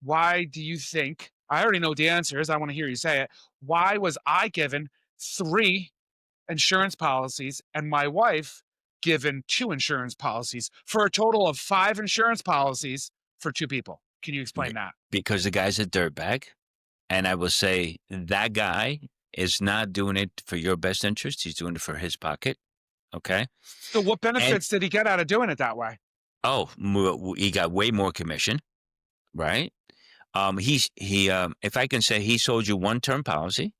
why do you think, I already know the answer is, I want to hear you say it. Why was I given three insurance policies and my wife given two insurance policies for a total of five insurance policies for two people? Can you explain that? Because the guy's a dirtbag. And I will say that guy is not doing it for your best interest. He's doing it for his pocket. Okay. So what And benefits did he get out of doing it that way? oh, he got way more commission, right? If I can say, he sold you one term policy,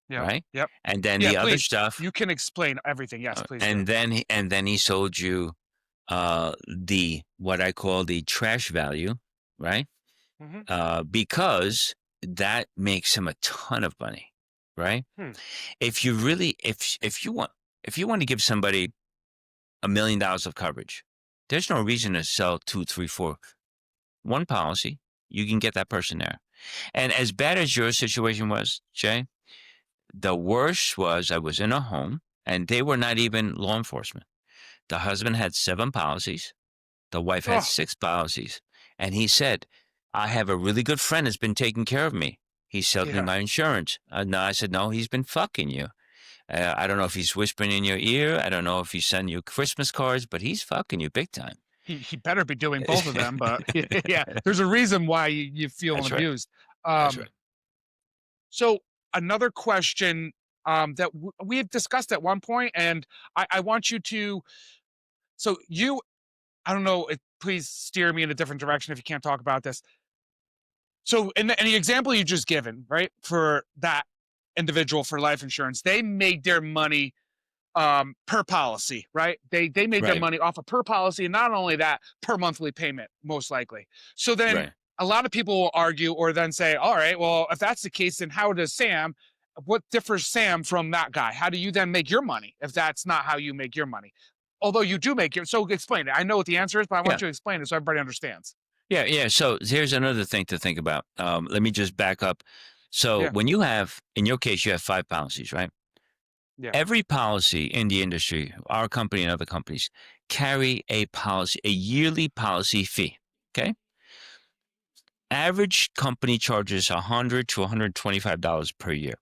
Yeah. right? Yep. And then Yeah, the other please. stuff, You can explain everything. Yes, please do. and then he sold you the what I call the trash value, right? Mhm. Because that makes him a ton of money, right? Hmm. If you really, if you want to give somebody $1 million of coverage, there's no reason to sell two, three, four. One policy, you can get that person there. And as bad as your situation was, Jay, the worst was I was in a home and they were not even law enforcement. The husband had 7 policies. The wife had Oh, 6 policies. And he said, I have a really good friend that's been taking care of me. He sold me yeah. my insurance. No, I said, no, he's been fucking you. I don't know if he's whispering in your ear. I don't know if he's sending you Christmas cards, but he's fucking you big time. He better be doing both of them, but yeah, there's a reason why you feeling That's right. abused. That's right. So another question that we have discussed at one point, and I want you to. So you, I don't know. Please steer me in a different direction if you can't talk about this. So in the example you just given, right, for that individual for life insurance, they made their money per policy, right? They made their Right. money off a per policy, and not only that, per monthly payment, most likely. So then Right. a lot of people will argue or then say, all right, well, if that's the case, then how does Sam, what differs Sam from that guy? How do you then make your money if that's not how you make your money? Although you do make it, so explain it. I know what the answer is, but I want Yeah. you to explain it so everybody understands. Yeah. Yeah. So here's another thing to think about. Let me just back up. So Yeah, when you have, in your case, you have 5 policies, right? yeah. Every policy in the industry, our company and other companies, carry a yearly policy fee. Okay. Average company charges $100 to $125 per year.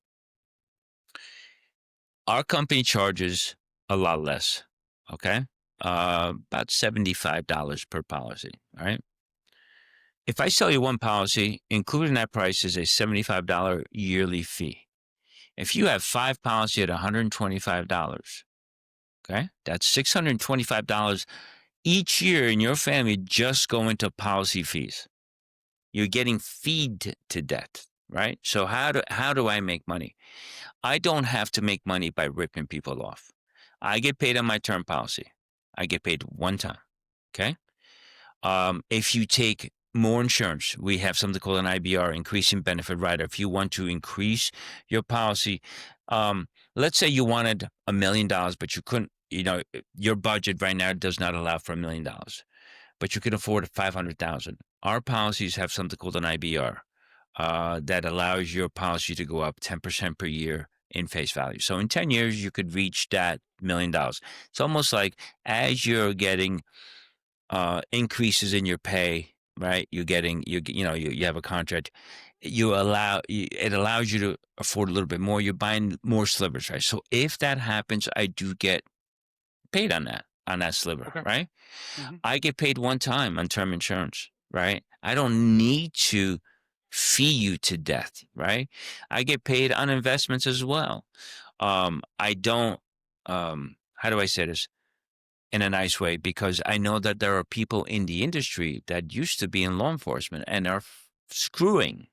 Our company charges a lot less. Okay. About $75 per policy. All right. If I sell you one policy, including that price is a $75 yearly fee. If you have 5 policies at $125, okay, that's $625 each year in your family just going to policy fees. You're getting feed to death, right? So how do I make money? I don't have to make money by ripping people off. I get paid on my term policy. I get paid one time. Okay. If you take more insurance, we have something called an IBR, increasing benefit rider. If you want to increase your policy, let's say you wanted $1 million, but you couldn't, your budget right now does not allow for $1 million, but you can afford 500,000. Our policies have something called an IBR that allows your policy to go up 10% per year in face value. So in 10 years, you could reach that $1 million. It's almost like as you're getting increases in your pay, right? You're getting, you have a contract. It allows you to afford a little bit more. You're buying more slivers, right? So if that happens, I do get paid on that sliver, Okay. right? Hmm. I get paid one time on term insurance, right? I don't need to fee you to death, right? I get paid on investments as well. I don't, how do I say this in a nice way? Because I know that there are people in the industry that used to be in law enforcement and are screwing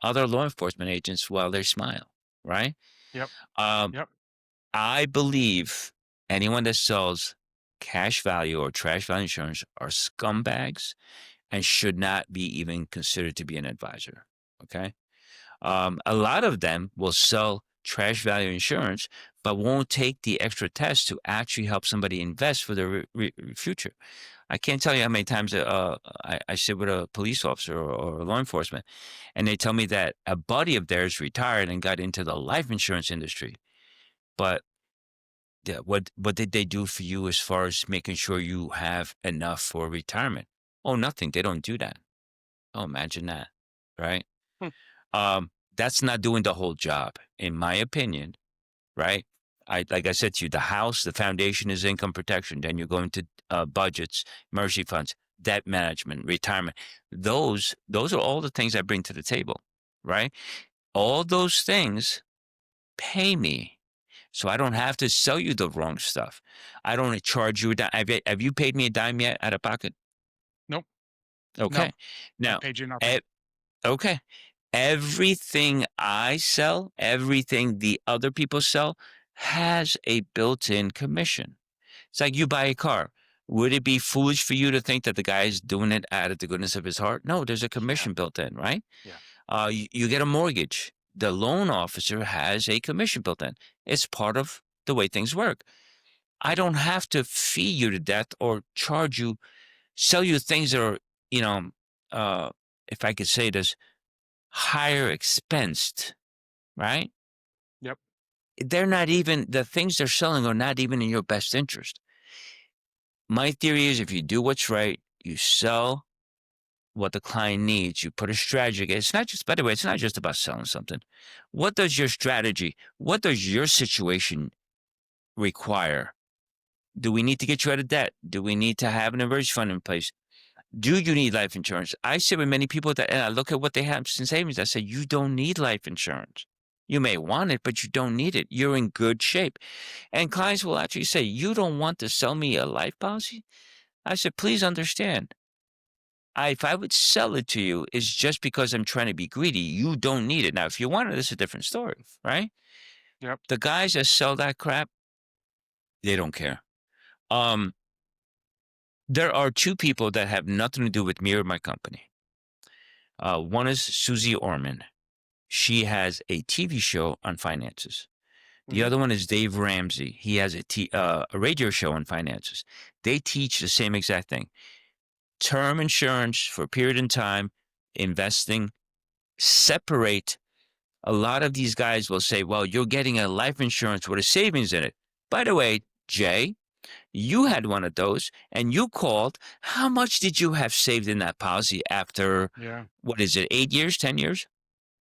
other law enforcement agents while they smile, right? Yep. Um, Yep. I believe anyone that sells cash value or trash value insurance are scumbags and should not be even considered to be an advisor. Okay. A lot of them will sell trash value insurance, but won't take the extra test to actually help somebody invest for their future. I can't tell you how many times I sit with a police officer or law enforcement, and they tell me that a buddy of theirs retired and got into the life insurance industry. But what did they do for you as far as making sure you have enough for retirement? Oh, nothing. They don't do that. Oh, imagine that, right? Hmm. That's not doing the whole job, in my opinion, right? Like I said to you, the house, the foundation is income protection. Then you go into budgets, emergency funds, debt management, retirement. Those are all the things I bring to the table, right? All those things pay me, so I don't have to sell you the wrong stuff. I don't charge you a dime. Have you paid me a dime yet out of pocket? Nope. No, Okay. I Now, paid you nothing. e- okay. Everything I sell, everything the other people sell has a built-in commission. It's like you buy a car. Would it be foolish for you to think that the guy is doing it out of the goodness of his heart? No, there's a Yeah. commission built in, right? Yeah. You get a mortgage. The loan officer has a commission built in. It's part of the way things work. I don't have to fee you to death or charge you, sell you things that are, you know, if I could say this, higher expensed, right? Yep. They're not even, the things they're selling are not even in your best interest. My theory is if you do what's right, you sell what the client needs, you put a strategy. It's not just, by the way, it's not just about selling something. What does your strategy, what does your situation require? Do we need to get you out of debt? Do we need to have an emergency fund in place? Do you need life insurance? I sit with many people that, and I look at what they have in savings. I say, you don't need life insurance. You may want it, but you don't need it. You're in good shape. And clients will actually say, you don't want to sell me a life policy? I said, please understand. If I would sell it to you, it's just because I'm trying to be greedy. You don't need it. Now, if you want it, it's a different story, right? Yep. The guys that sell that crap, they don't care. Um, there are two people that have nothing to do with me or my company. One is Susie Orman. She has a TV show on finances. The Mhm. other one is Dave Ramsey. He has a radio show on finances. They teach the same exact thing. Term insurance for a period in time, investing, separate. A lot of these guys will say, well, you're getting a life insurance with a savings in it. By the way, Jay, you had one of those and you called. How much did you have saved in that policy after, Yeah. what is it, 8 years, 10 years?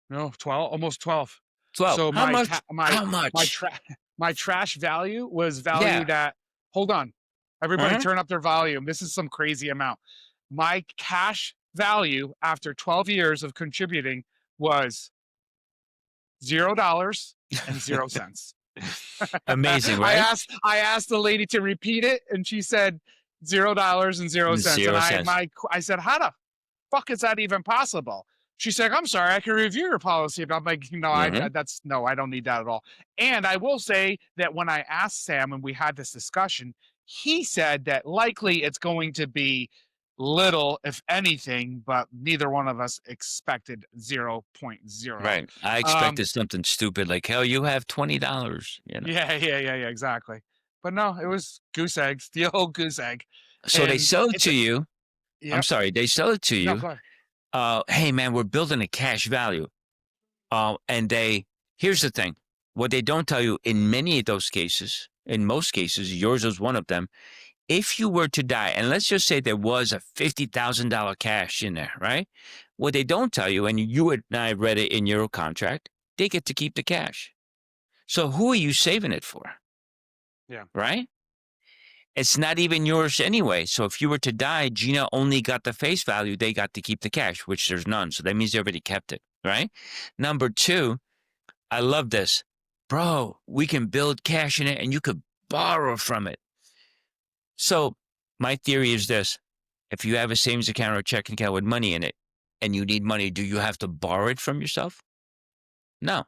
No, 12, almost 12. 12. So How much? my How my much? my trash value was Yeah. valued at, hold on. Everybody Huh? turn up their volume. This is some crazy amount. My cash value after 12 years of contributing was $0 and 0 cents. Amazing, right? I asked the lady to repeat it and she said $0 and 0 cents. And 0 cents. I said, how the fuck is that even possible? She's like, I'm sorry, I can review your policy. But I'm like, no, Mhm. that's no, I don't need that at all. And I will say that when I asked Sam and we had this discussion, he said that likely it's going to be little, if anything, but neither one of us expected 0.0. Right. I Um, expected something stupid like, hell, you have $20, you know. yeah, exactly. But no, it was goose eggs, the old goose egg. So they And sell it it's a, to you. I'm yep. sorry, they sell it to No, you. go ahead. Hey man, we're building a cash value. And here's the thing. What they don't tell you in many of those cases, in most cases, yours is one of them. If you were to die, and let's just say there was a $50,000 cash in there, right? What they don't tell you, and you and I read it in your contract, they get to keep the cash. So who are you saving it for, Yeah. right? It's not even yours anyway. So if you were to die, Gina only got the face value. They got to keep the cash, which there's none. So that means they already kept it, right? Number two, I love this. Bro, we can build cash in it and you could borrow from it. So my theory is this. If you have a savings account or a checking account with money in it and you need money, do you have to borrow it from yourself? No,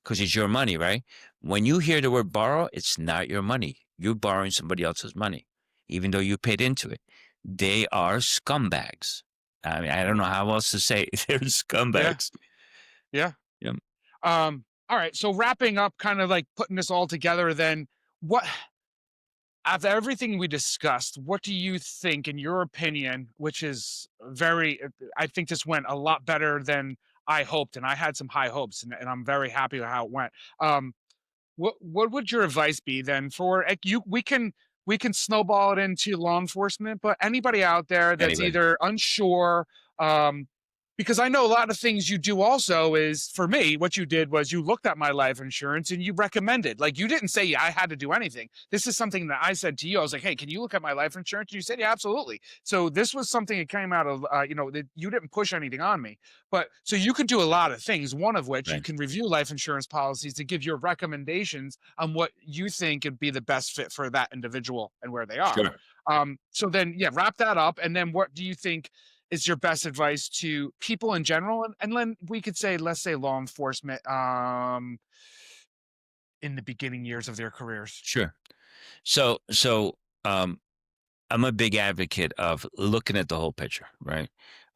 because it's your money, right? When you hear the word borrow, it's not your money. You're borrowing somebody else's money, even though you paid into it. They are scumbags. I mean, I don't know how else to say it. They're Yeah. scumbags. Yeah. Yeah. All right. So wrapping up, kind of like putting this all together, then what, after everything we discussed, what do you think, in your opinion, which is very, I think this went a lot better than I hoped, and I had some high hopes, and I'm very happy with how it went. What would your advice be then for you? We can snowball it into law enforcement, but anybody out there that's Anybody. either unsure, um, because I know a lot of things you do also is, for me, what you did was you looked at my life insurance and you recommended. Like, you didn't say I had to do anything. This is something that I said to you. I was like, hey, can you look at my life insurance? And you said, yeah, absolutely. So this was something that came out of, that you didn't push anything on me. But so you can do a lot of things, one of which you Right. can review life insurance policies to give your recommendations on what you think would be the best fit for that individual and where they are. Sure. So then, yeah, wrap that up. And then what do you think is your best advice to people in general? And then we could say, let's say law enforcement, in the beginning years of their careers. Sure. So I'm a big advocate of looking at the whole picture, right?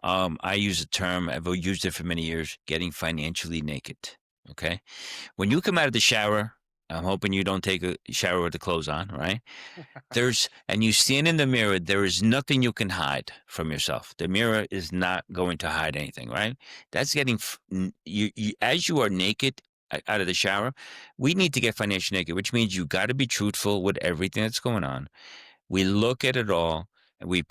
I use a term, I've used it for many years, getting financially naked. Okay. When you come out of the shower, I'm hoping you don't take a shower with the clothes on, right? And you stand in the mirror, there is nothing you can hide from yourself. The mirror is not going to hide anything, right? That's getting, as you are naked out of the shower, we need to get financially naked, which means you got to be truthful with everything that's going on. We look at it all and we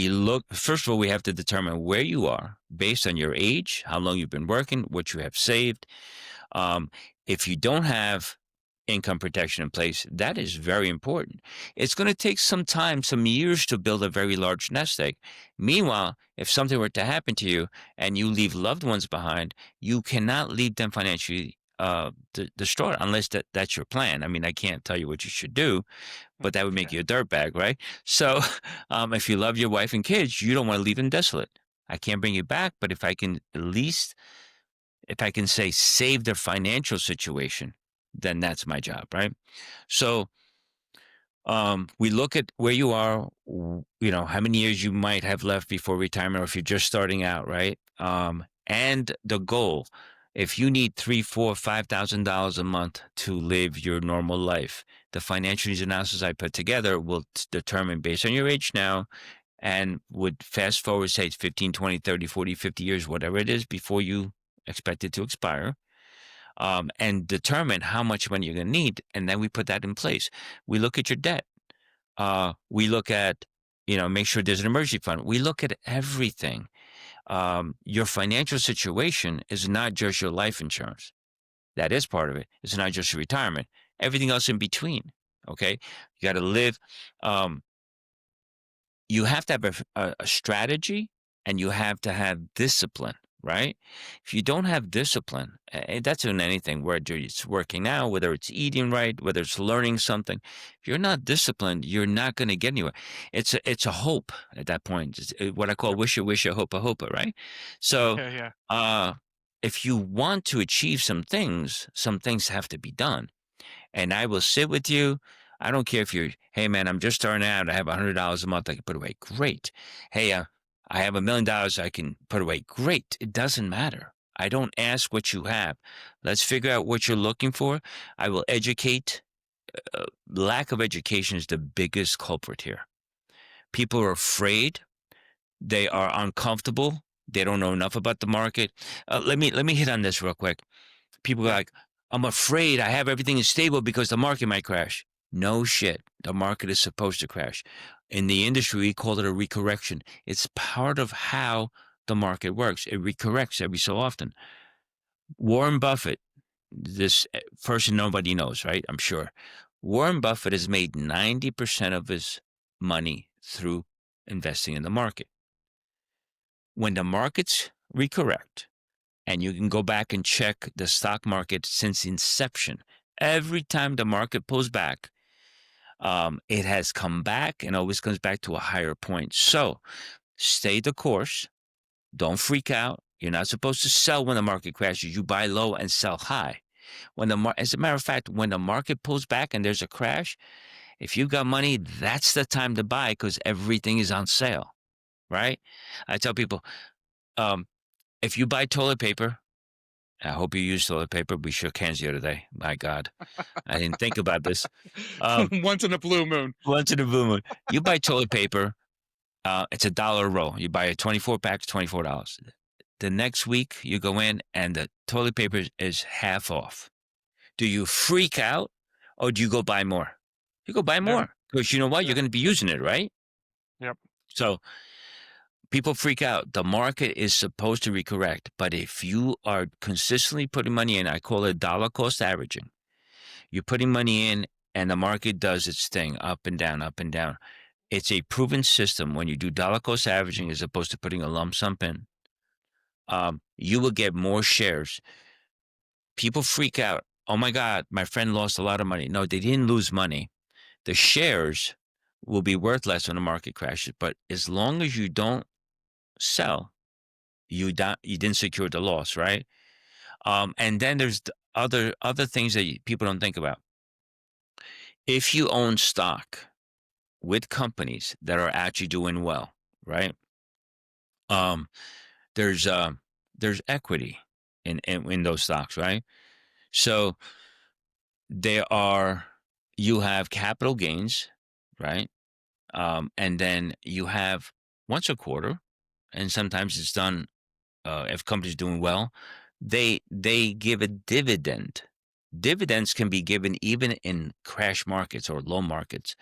look, first of all, we have to determine where you are based on your age, how long you've been working, what you have saved. Um, if you don't have income protection in place, that is very important. It's going to take some time, some years to build a very large nest egg. Meanwhile, if something were to happen to you and you leave loved ones behind, you cannot leave them financially distraught unless that's your plan. I mean, I can't tell you what you should do, but that would make Yeah. you a dirtbag, right? So, if you love your wife and kids, you don't want to leave them desolate. I can't bring you back, but if I can at least, if I can say save their financial situation, then that's my job, right? So, we look at where you are, how many years you might have left before retirement, or if you're just starting out, right? And the goal. If you need three, four, $5,000 a month to live your normal life, the financial needs analysis I put together will determine based on your age now, and would fast forward, say it's 15, 20, 30, 40, 50 years, whatever it is, before you expect it to expire, and determine how much money you're going to need. And then we put that in place. We look at your debt. We look at, make sure there's an emergency fund. We look at everything. Your financial situation is not just your life insurance. That is part of it. It's not just your retirement. Everything else in between. Okay. You got to live. Um, you have to have a strategy, and you have to have discipline, right? If you don't have discipline, that's in anything, whether it's working out, whether it's eating right, whether it's learning something. If you're not disciplined, you're not going to get anywhere. It's a hope at that point. It's what I call Yep. wish a wisher, hope a hoper, right? So, Yeah. Yeah. uh, if you want to achieve some things have to be done, and I will sit with you. I don't care if you're, hey man, I'm just starting out. I have $100 a month I can put away. Great. Hey, I have $1 million I can put away. Great. It doesn't matter. I don't ask what you have. Let's figure out what you're looking for. I will educate. Lack of education is the biggest culprit here. People are afraid. They are uncomfortable. They don't know enough about the market. Let me hit on this real quick. People are Yeah. like, I'm afraid I have everything is stable because the market might crash. No shit. The market is supposed to crash. In the industry, we call it a recorrection. It's part of how the market works. It recorrects every so often. Warren Buffett, this person nobody knows, right? I'm sure. Warren Buffett has made 90% of his money through investing in the market. When the markets recorrect, and you can go back and check the stock market since inception. Every time the market pulls back, it has come back and always comes back to a higher point. So stay the course. Don't freak out. You're not supposed to sell when the market crashes. You buy low and sell high. As a matter of fact, when the market pulls back and there's a crash, if you've got money, that's the time to buy because everything is on sale, right? I tell people, um, if you buy toilet paper I hope you use toilet paper. We shook hands the other day. My God, I didn't think about this. Once in a blue moon. Once in a blue moon, you buy toilet paper. It's $1 a roll. You buy a 24 pack, $24. The next week, you go in and the toilet paper is half off. Do you freak out, or do you go buy more? You go buy Yeah. more because you know what? Yeah. You're going to be using it, right? Yep. So people freak out. The market is supposed to be correct, but if you are consistently putting money in, I call it dollar cost averaging. You're putting money in, and the market does its thing, up and down, up and down. It's a proven system. When you do dollar cost averaging as opposed to putting a lump sum in, you will get more shares. People freak out. Oh my God, my friend lost a lot of money. No, they didn't lose money. The shares will be worth less when the market crashes. But as long as you don't sell, you didn't secure the loss, right? And then there's other things that people don't think about. If you own stock with companies that are actually doing well, right? Um, there's equity in those stocks, right? So you have capital gains, right? And then you have once a quarter, and sometimes it's done if companies doing well, they give a dividend. Dividends can be given even in crash markets or low markets.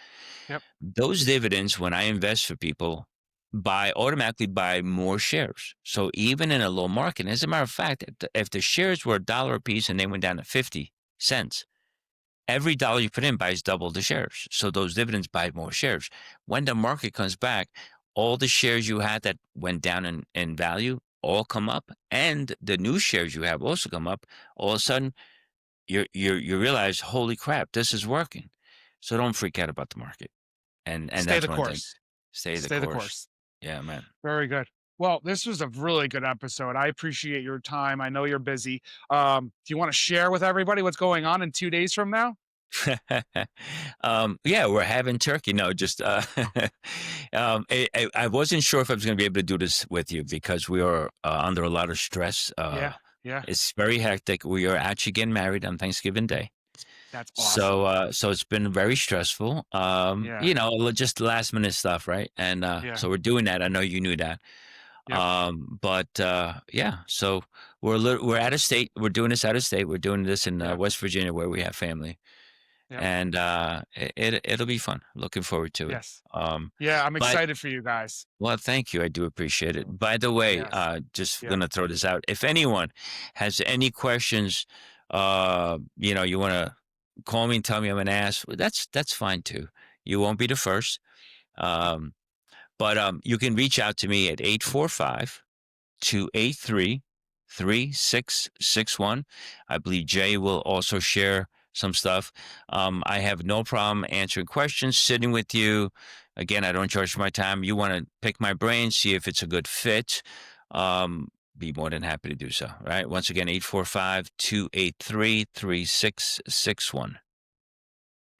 Yep. Those dividends, when I invest for people, automatically buy more shares. So even in a low market, as a matter of fact, if the shares were $1 a piece and they went down to 50 cents, every dollar you put in buys double the shares. So those dividends buy more shares. When the market comes back, all the shares you had that went down in value all come up, and the new shares you have also come up. All of a sudden, you realize, holy crap, this is working. So don't freak out about the market. And Stay that's the one thing. course. Stay the Stay the course. course. Yeah, man. Very good. Well, this was a really good episode. I appreciate your time. I know you're busy. Do you want to share with everybody what's going on in 2 days from now? Yeah, we're having turkey. No, just I wasn't sure if I was going to be able to do this with you because we are under a lot of stress. Yeah. Yeah. It's very hectic. We are actually getting married on Thanksgiving Day. That's awesome. So it's been very stressful. Yeah. Just last minute stuff, right? And Yeah. so we're doing that. I know you knew that. Yep. But yeah, so we're out of state. We're doing this out of state. We're doing this in Yeah. West Virginia where we have family, Yep. and it'll be fun. Looking forward to it. Yes. Um, Yeah. I'm but excited for you guys. well, thank you. I do appreciate it. By the way, Yes. just Yeah. gonna throw this out. If anyone has any questions, you want to call me and tell me I'm an ass. Well, that's fine too. You won't be the first. Um, but you can reach out to me at 845-283-3661. I believe Jay will also share some stuff. I have no problem answering questions, sitting with you. Again, I don't charge for my time. You want to pick my brain, see if it's a good fit. Be more than happy to do so. Right. Once again, 845-283-3661.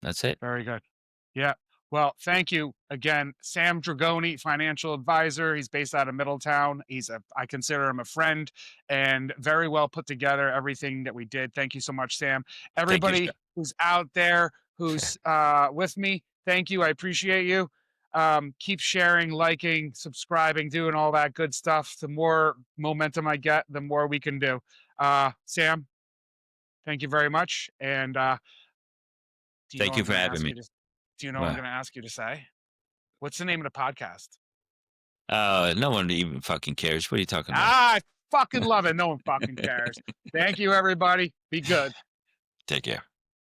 That's it. Very good. Yeah. Well, thank you again, Sam Dragone, financial advisor. He's based out of Middletown. I consider him a friend and very well put together everything that we did. Thank you so much, Sam. Thank you, sir. Everybody who's out there who's with me, thank you. I appreciate you. Keep sharing, liking, subscribing, doing all that good stuff. The more momentum I get, the more we can do. Sam, thank you very much. And do you know Thank what you I'm for going to having ask me. you to? Do you know what I'm Well, going to ask you to say? What's the name of the podcast? no one even fucking cares. What are you talking about? I fucking love it. No one fucking cares. Thank you, everybody. Be good. Take care.